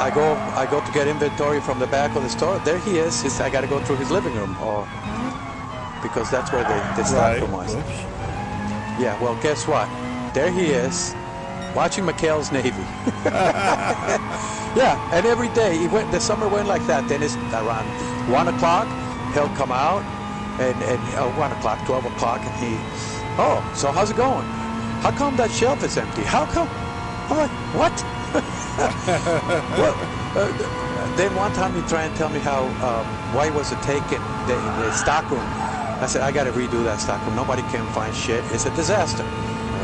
I go to get inventory from the back of the store. There he is. I got to go through his living room, because that's where the stock room was. Yeah. Well, guess what? There he is, watching McHale's Navy. Yeah. And every day the summer went like that. Then it's around 1 o'clock. He'll come out, and 1 o'clock, 12 o'clock, and so how's it going? How come that shelf is empty? How come? I'm like, what? Well, then one time he tried and tell me why was it taken, the stock room. I said, I got to redo that stock room. Nobody can find shit. It's a disaster.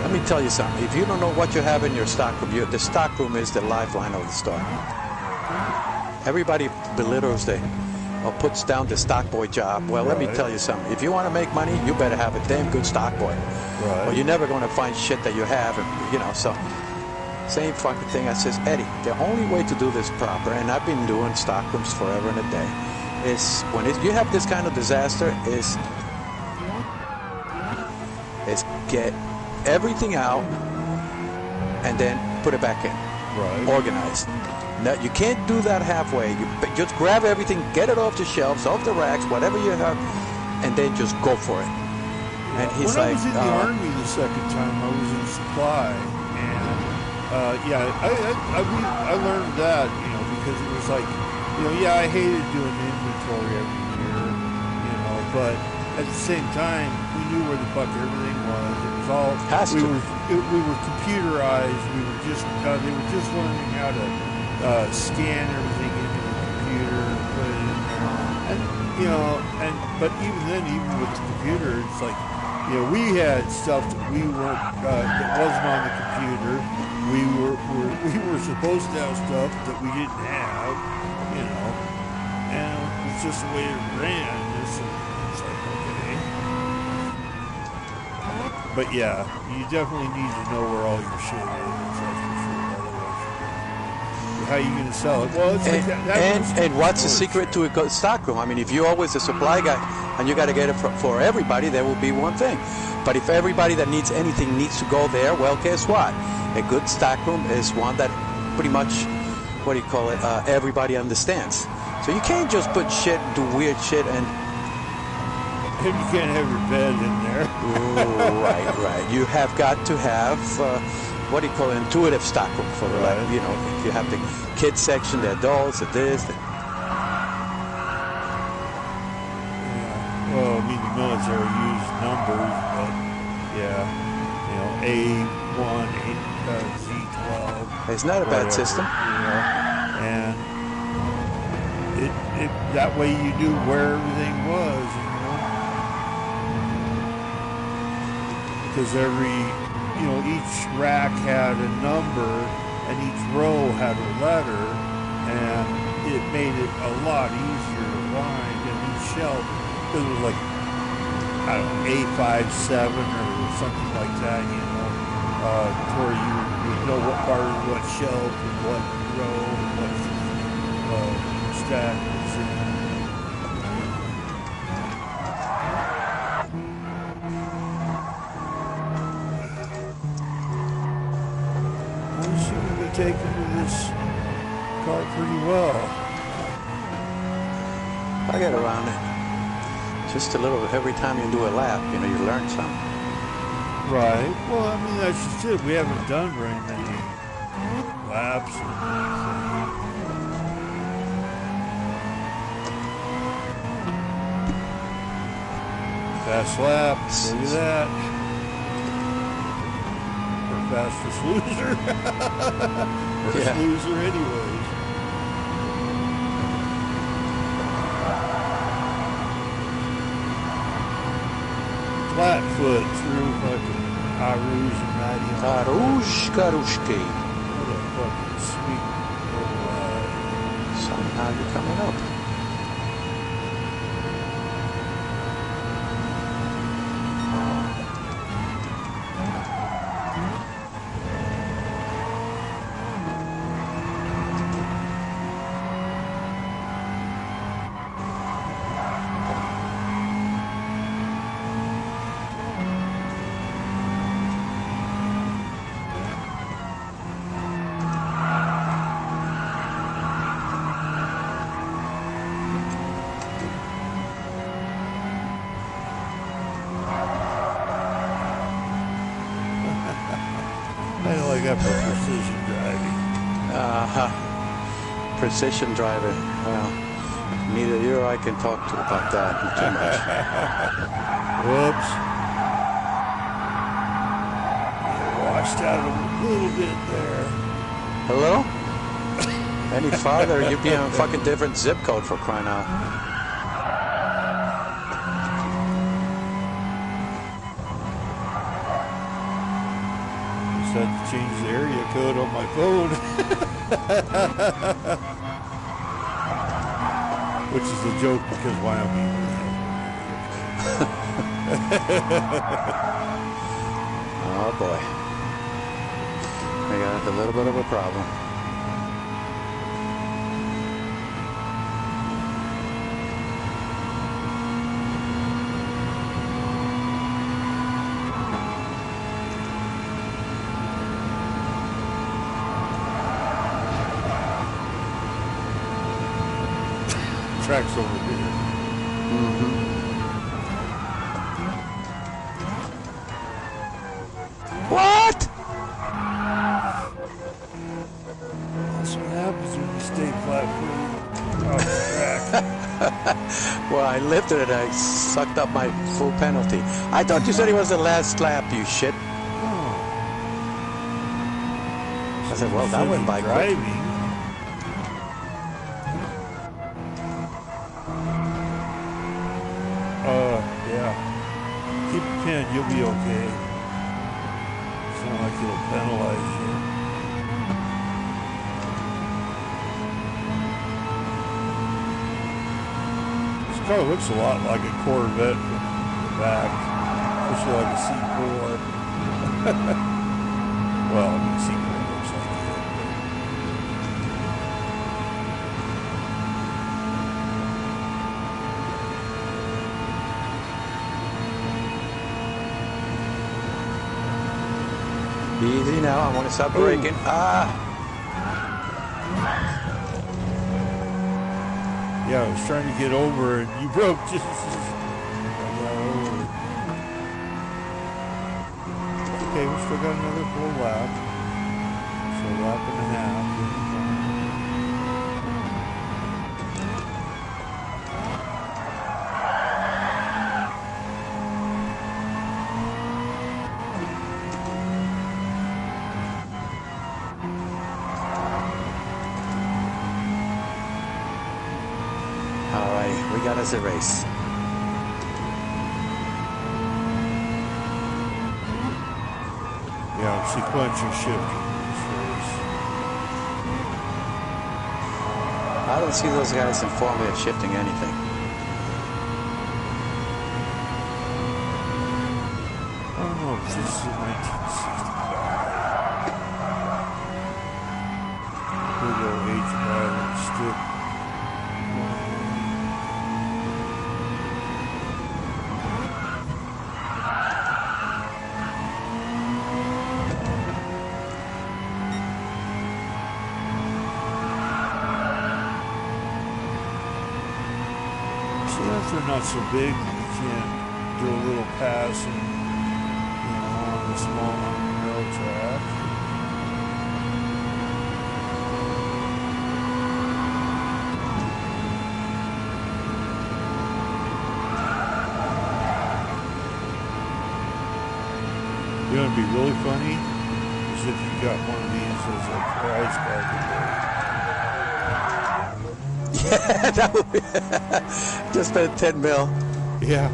Let me tell you something. If you don't know what you have in your stock room, the stock room is the lifeline of the store. Everybody belittles or puts down the stock boy job. Well, let me tell you something. If you want to make money, you better have a damn good stock boy. Or you're never going to find shit that you have, so... Same fucking thing. I says, Eddie, the only way to do this proper, and I've been doing stock rooms forever and a day, is when you have this kind of disaster, is get everything out and then put it back in. Organized. Now, you can't do that halfway. You just grab everything, get it off the shelves, off the racks, whatever you have, and then just go for it. And he's when I was in the Army the second time, I was in supply, and I learned that, because it was like, I hated doing inventory every year. but at the same time, we knew where the fuck everything was. It was all we were computerized. We were just they were just learning how to scan everything into the computer and put it in there. And you know, but even then, even with the computer, it's like, you know, we had stuff that we weren't that wasn't on the computer. We were supposed to have stuff that we didn't have, you know, and it's just the way it ran. It's like, okay. But yeah, you definitely need to know where all your shit is. That's for sure. Otherwise, how are you going to sell it? Well, it's and what's the secret to a stockroom? I mean, if you're always a supply guy and you got to get it for everybody, there will be one thing. But if everybody that needs anything needs to go there, well, guess what? A good stockroom is one that pretty much, what do you call it, everybody understands. So you can't just put shit, do weird shit, and you can't have your bed in there. Ooh, right. You have got to have, what do you call it, intuitive stockroom for the, like, you know, if you have the kids section, the adults, the this, the... Yeah. Well, I mean, the military used numbers, but yeah, you know, A1, Z12. It's not a bad system. Yeah. And it that way you knew where everything was, you know. Because each rack had a number and each row had a letter, and it made it a lot easier to find. And each shelf, it was like, I don't know, A57 or something like that, you know, where you know what part of what shelf and what row and what stack was in. Taken to this car pretty well. I get around it. Just a little, every time you do a lap, you know, you learn something. Right. Well, I mean, that's just it. We haven't done very many laps or anything. Fast lap. Look at that. Fastest loser. First loser anyways. Flat foot through fucking Arouge and Radion. Karushki. What a fucking sweet little ride. Somehow you're coming up. I got for precision driving. Precision driving. Well, neither you or I can talk to about that too much. Whoops. Washed out a little bit there. A little? Any farther, you'd be on a fucking different zip code for crying out. Had to change the area code on my phone. Which is a joke because Wyoming. Oh boy. We got a little bit of a problem. Tracks over here. Mm-hmm. What? That's what happens when you stay flat-footed off the track. Well, I lifted it. I sucked up my full penalty. I thought you said it was the last lap, you shit. Oh. I said, well, that went by quick. Yeah. Keep a pen, you'll be okay. It's not like it'll penalize you. This car looks a lot like a Corvette from the back. Especially like a C4. Well, I mean, C4 looks like it. Easy now, I want to stop braking. Yeah, I was trying to get over and you broke just as I got over. Okay, we still got another full lap. So a lap and a half. We got us a race. Yeah, sequential shifting in this race. I don't see those guys in Formula shifting anything. I don't know if this is 1965. We'll go H pattern stick. They're not so big, you can't do a little pass and, on the small narrow track. You know, it'd be really funny is if you got one of these as a prize package. Yeah, that would be just spent 10 mil. Yeah.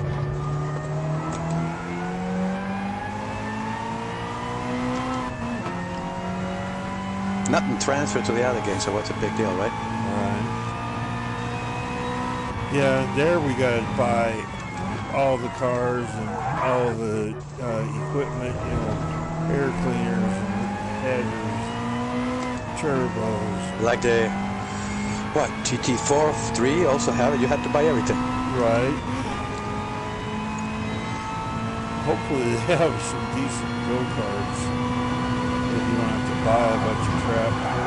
Nothing transferred to the other game, so what's a big deal, right? Right. Yeah, there we got to buy all the cars and all the equipment, air cleaners and headers, turbos. Like the GT4 3 also have it. You have to buy everything. Right. Hopefully they have some decent go-karts that you don't have to buy a bunch of crap for.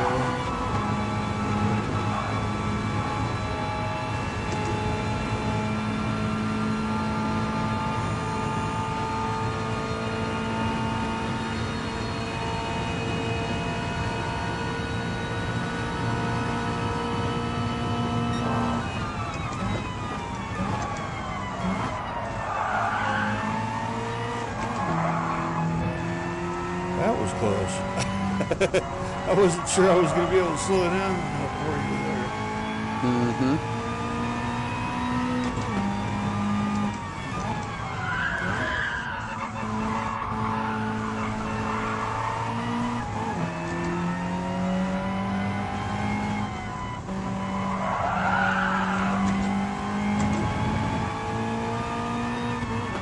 That was close. I wasn't sure I was going to be able to slow down for you there. Mm-hmm.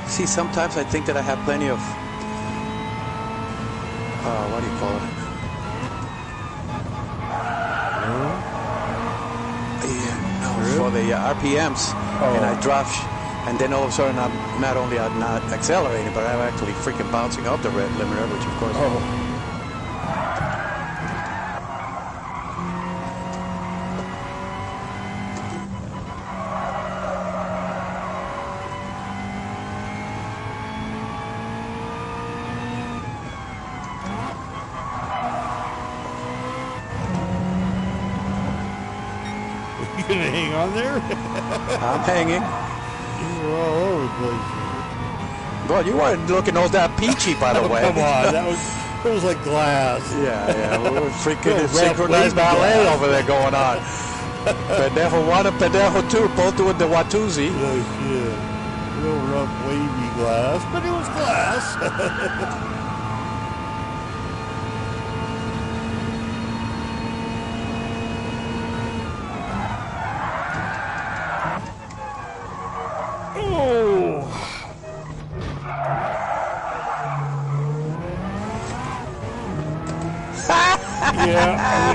See, sometimes I think that I have plenty of what do you call it? For the RPMs, and I drop, and then all of a sudden I'm not accelerating, but I'm actually freaking bouncing off the red limiter, which of course. gonna hang on there? I'm hanging. You were all over the place. Well, you weren't looking all that peachy, by the way. Come on, it was like glass. Yeah. We were freaking Real synchronized rough, ballet wavy glass. over there going on. Pendejo 1 and Pendejo 2, both doing the Watusi. Oh, shit. Real rough, wavy glass, but it was glass. Yeah.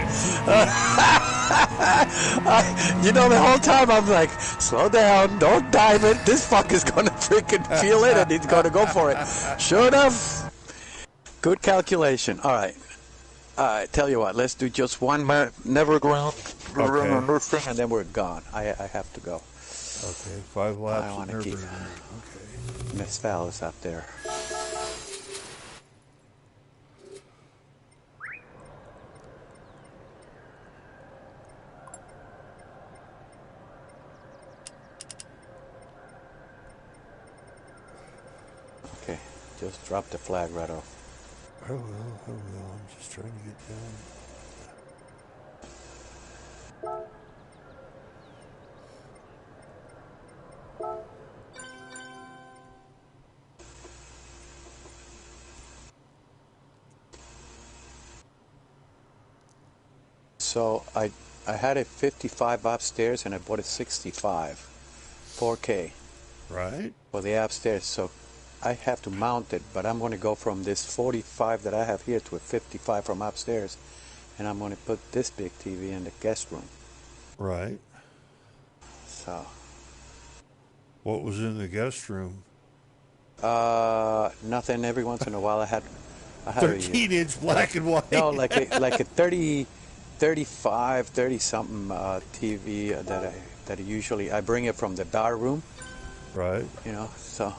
You know, the whole time I'm like, slow down, don't dive it. This fucker's gonna freaking feel it and he's gonna go for it. Sure enough, good calculation. All right, tell you what, let's do just one never ground on this thing and then we're gone. I have to go. Okay, 5 laps. I want to keep. Okay. Miss Val is up there. Okay, just drop the flag right off. I will. I'm just trying to get down. So I had a 55 upstairs and I bought a 65 4K Right. for the upstairs. So I have to mount it, but I'm going to go from this 45 that I have here to a 55 from upstairs, and I'm going to put this big TV in the guest room. Right. So What was in the guest room? nothing. Every once in a while I had 13-inch black and white. no, like a 35, 30 something TV that usually I bring it from the bar room. Right. You know, so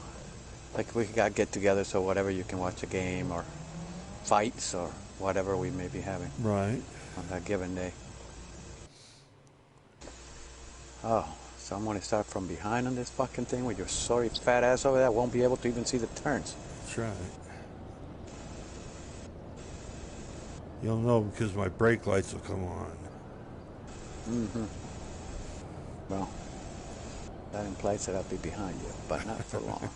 like we got get together, so whatever you can watch a game or fights or whatever we may be having Right. on that given day. Oh, so I'm going to start from behind on this fucking thing with your sorry fat ass over there. Won't be able to even see the turns. That's right. You'll know because my brake lights will come on. Mm-hmm. Well, that implies that I'll be behind you, but not for long.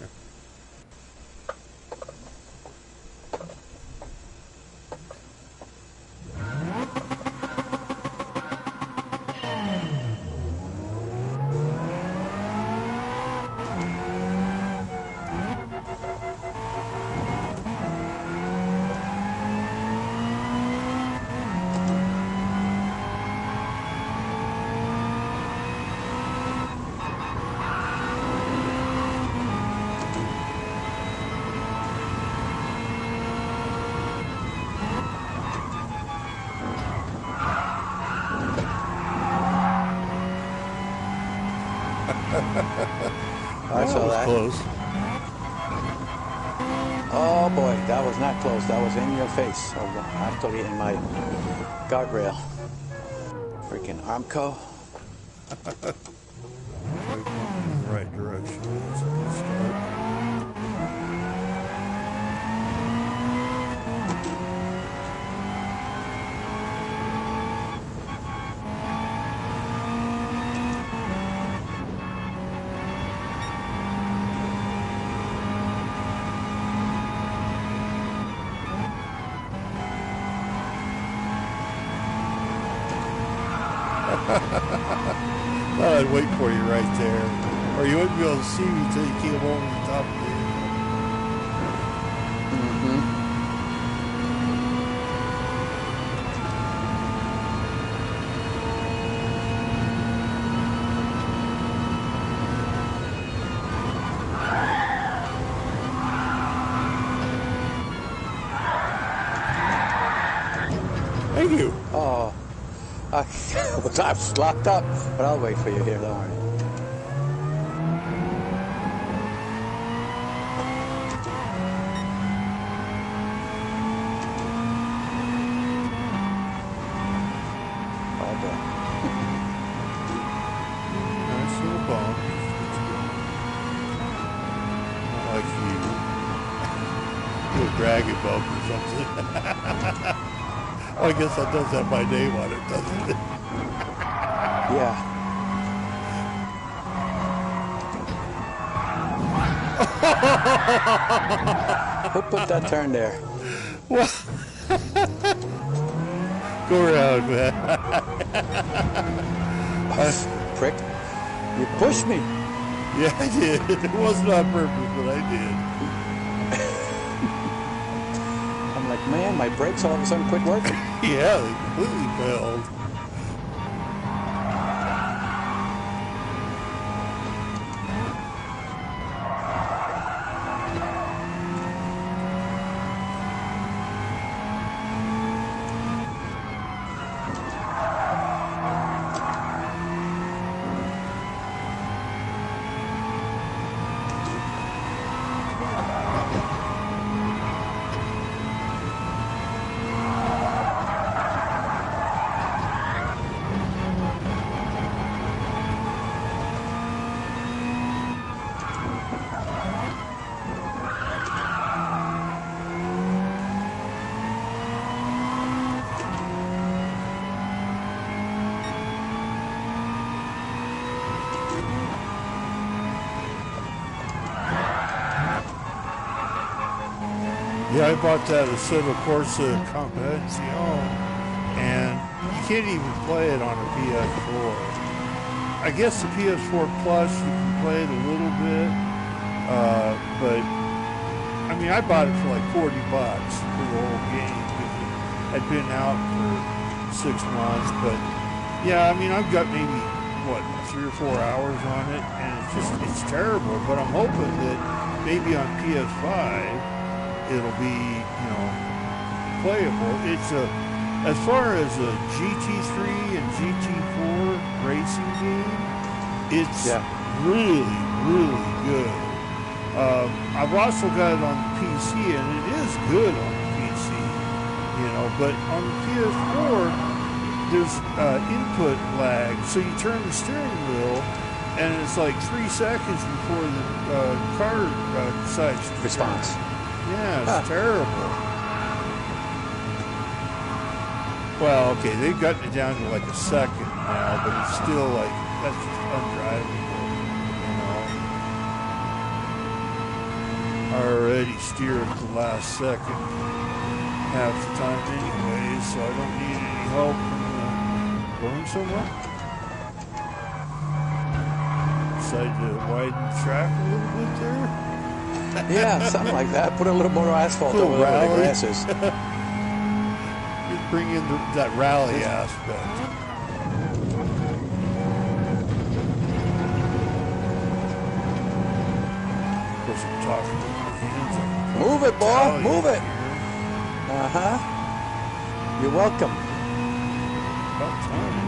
I saw that. Close. Oh boy, that was not close. That was in your face. Oh, actually in my guardrail. Freaking Armco. Right direction. That's a good start. I'd wait for you right there. Or you wouldn't be able to see me until you came over the top of the hill. Thank you. Oh, I was locked up, but I'll wait for you here. Don't worry. Oh boy. SpatialDragon bump or something. Oh, I guess that does have my name on it, doesn't it? Yeah. Who put that turn there? Well, go around, man. Prick. You pushed me. Yeah, I did. It wasn't on purpose, but I did. I'm like, man, my brakes all of a sudden quit working. Yeah, they completely failed. Yeah, I bought that Assetto Corsa Competizione, and you can't even play it on a PS4. I guess the PS4 Plus, you can play it a little bit, but, I mean, I bought it for like $40 for the whole game, because it had been out for 6 months, but, yeah, I mean, I've got maybe, 3 or 4 hours on it, and it's terrible, but I'm hoping that maybe on PS5, it'll be, playable. It's as far as a GT3 and GT4 racing game, it's really, really good. I've also got it on the PC, and it is good on the PC, but on the PS4, there's input lag. So you turn the steering wheel, and it's like 3 seconds before the car decides to Response. Yeah, it's terrible. Well, okay, they've gotten it down to like a second now, but it's still like, that's just undrivable, I already steer at the last second half the time anyway, so I don't need any help from going somewhere. Decided to widen the track a little bit there. Yeah, something like that. Put a little more asphalt over where the grass is. Just bring in that rally aspect. Of course, I'm talking with my hands. Move it, boy. Move it. Here. Uh-huh. You're welcome. About time.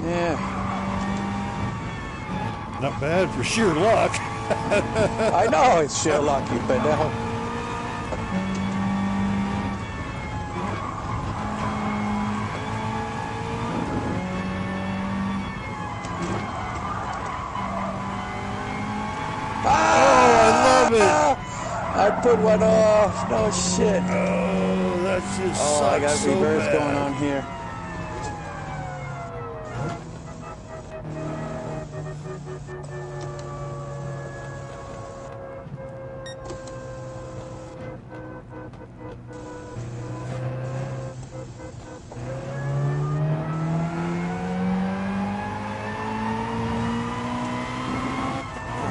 Yeah. Not bad for sheer luck. I know it's sheer luck, you pendejo. I love it. I put one off. No shit. Oh, that just sucks. I got so reverse bad. going on here.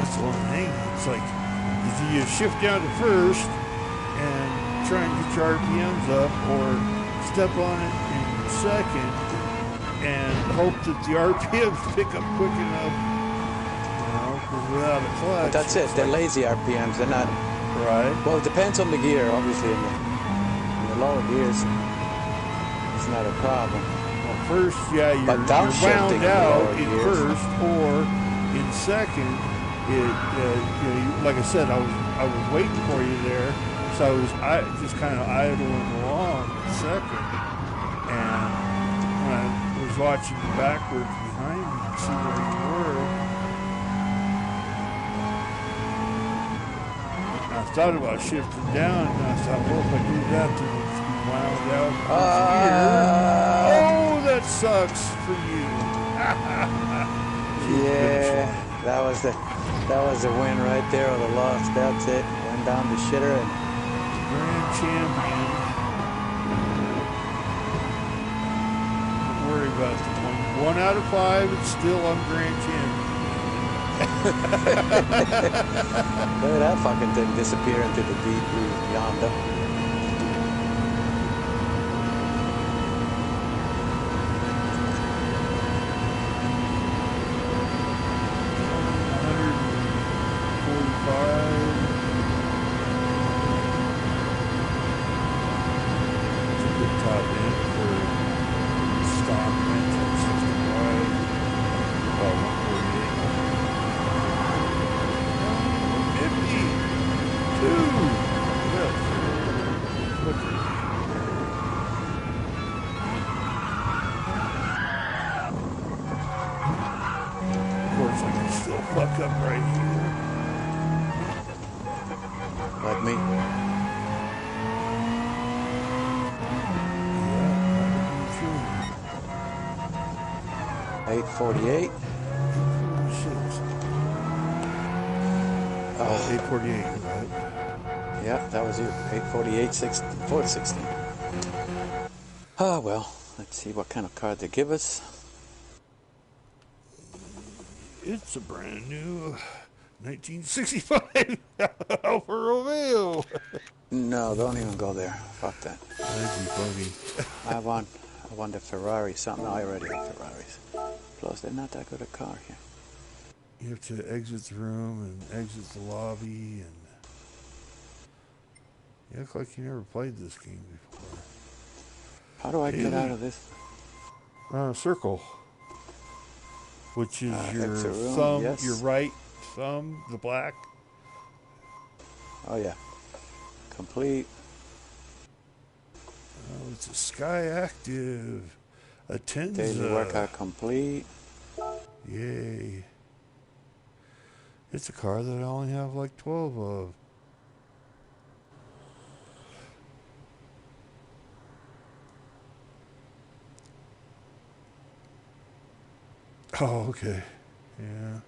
That's the one thing. It's like if you shift down to first and try and get your RPMs up, or step on it in second and hope that the RPMs pick up quick enough, because without a clutch. But that's it. They're lazy RPMs. They're not. Right. Well, it depends on the gear, obviously. In the lower gears, it's not a problem. Well, first, yeah, you're But downshifting wound out in in gears. first, or in second, like I said, I was waiting for you there, so I just kind of idling along in second, and when I was watching backwards behind me to see where you were, I thought about shifting down, and I thought, well, if I do that, then it's wound out here. Oh, that sucks for you. Yeah, that was the win right there, or the loss. That's it. Went down the shitter and Grand champion. Don't worry about the one out of 5. It's still I'm grand champion. look at that fucking thing disappear into the deep blue yonder. Fuck up right here. Like me. Yeah, 848. 848, right? Yeah, that was you. 848, 416. Oh, well, let's see what kind of card they give us. It's a brand new 1965 Alfa Romeo. No, don't even go there. Fuck that. That'd be funny. I want the Ferrari. Something. I already have Ferraris. Plus, they're not that good a car here. You have to exit the room and exit the lobby, and you look like you never played this game before. How do I get out of this? Circle. Which is your thumb, yes. Your right thumb, the black. Oh, yeah. Complete. Oh, it's a Sky Active. A Tenza. Daily workout complete. Yay. It's a car that I only have like 12 of. Oh, okay. Yeah.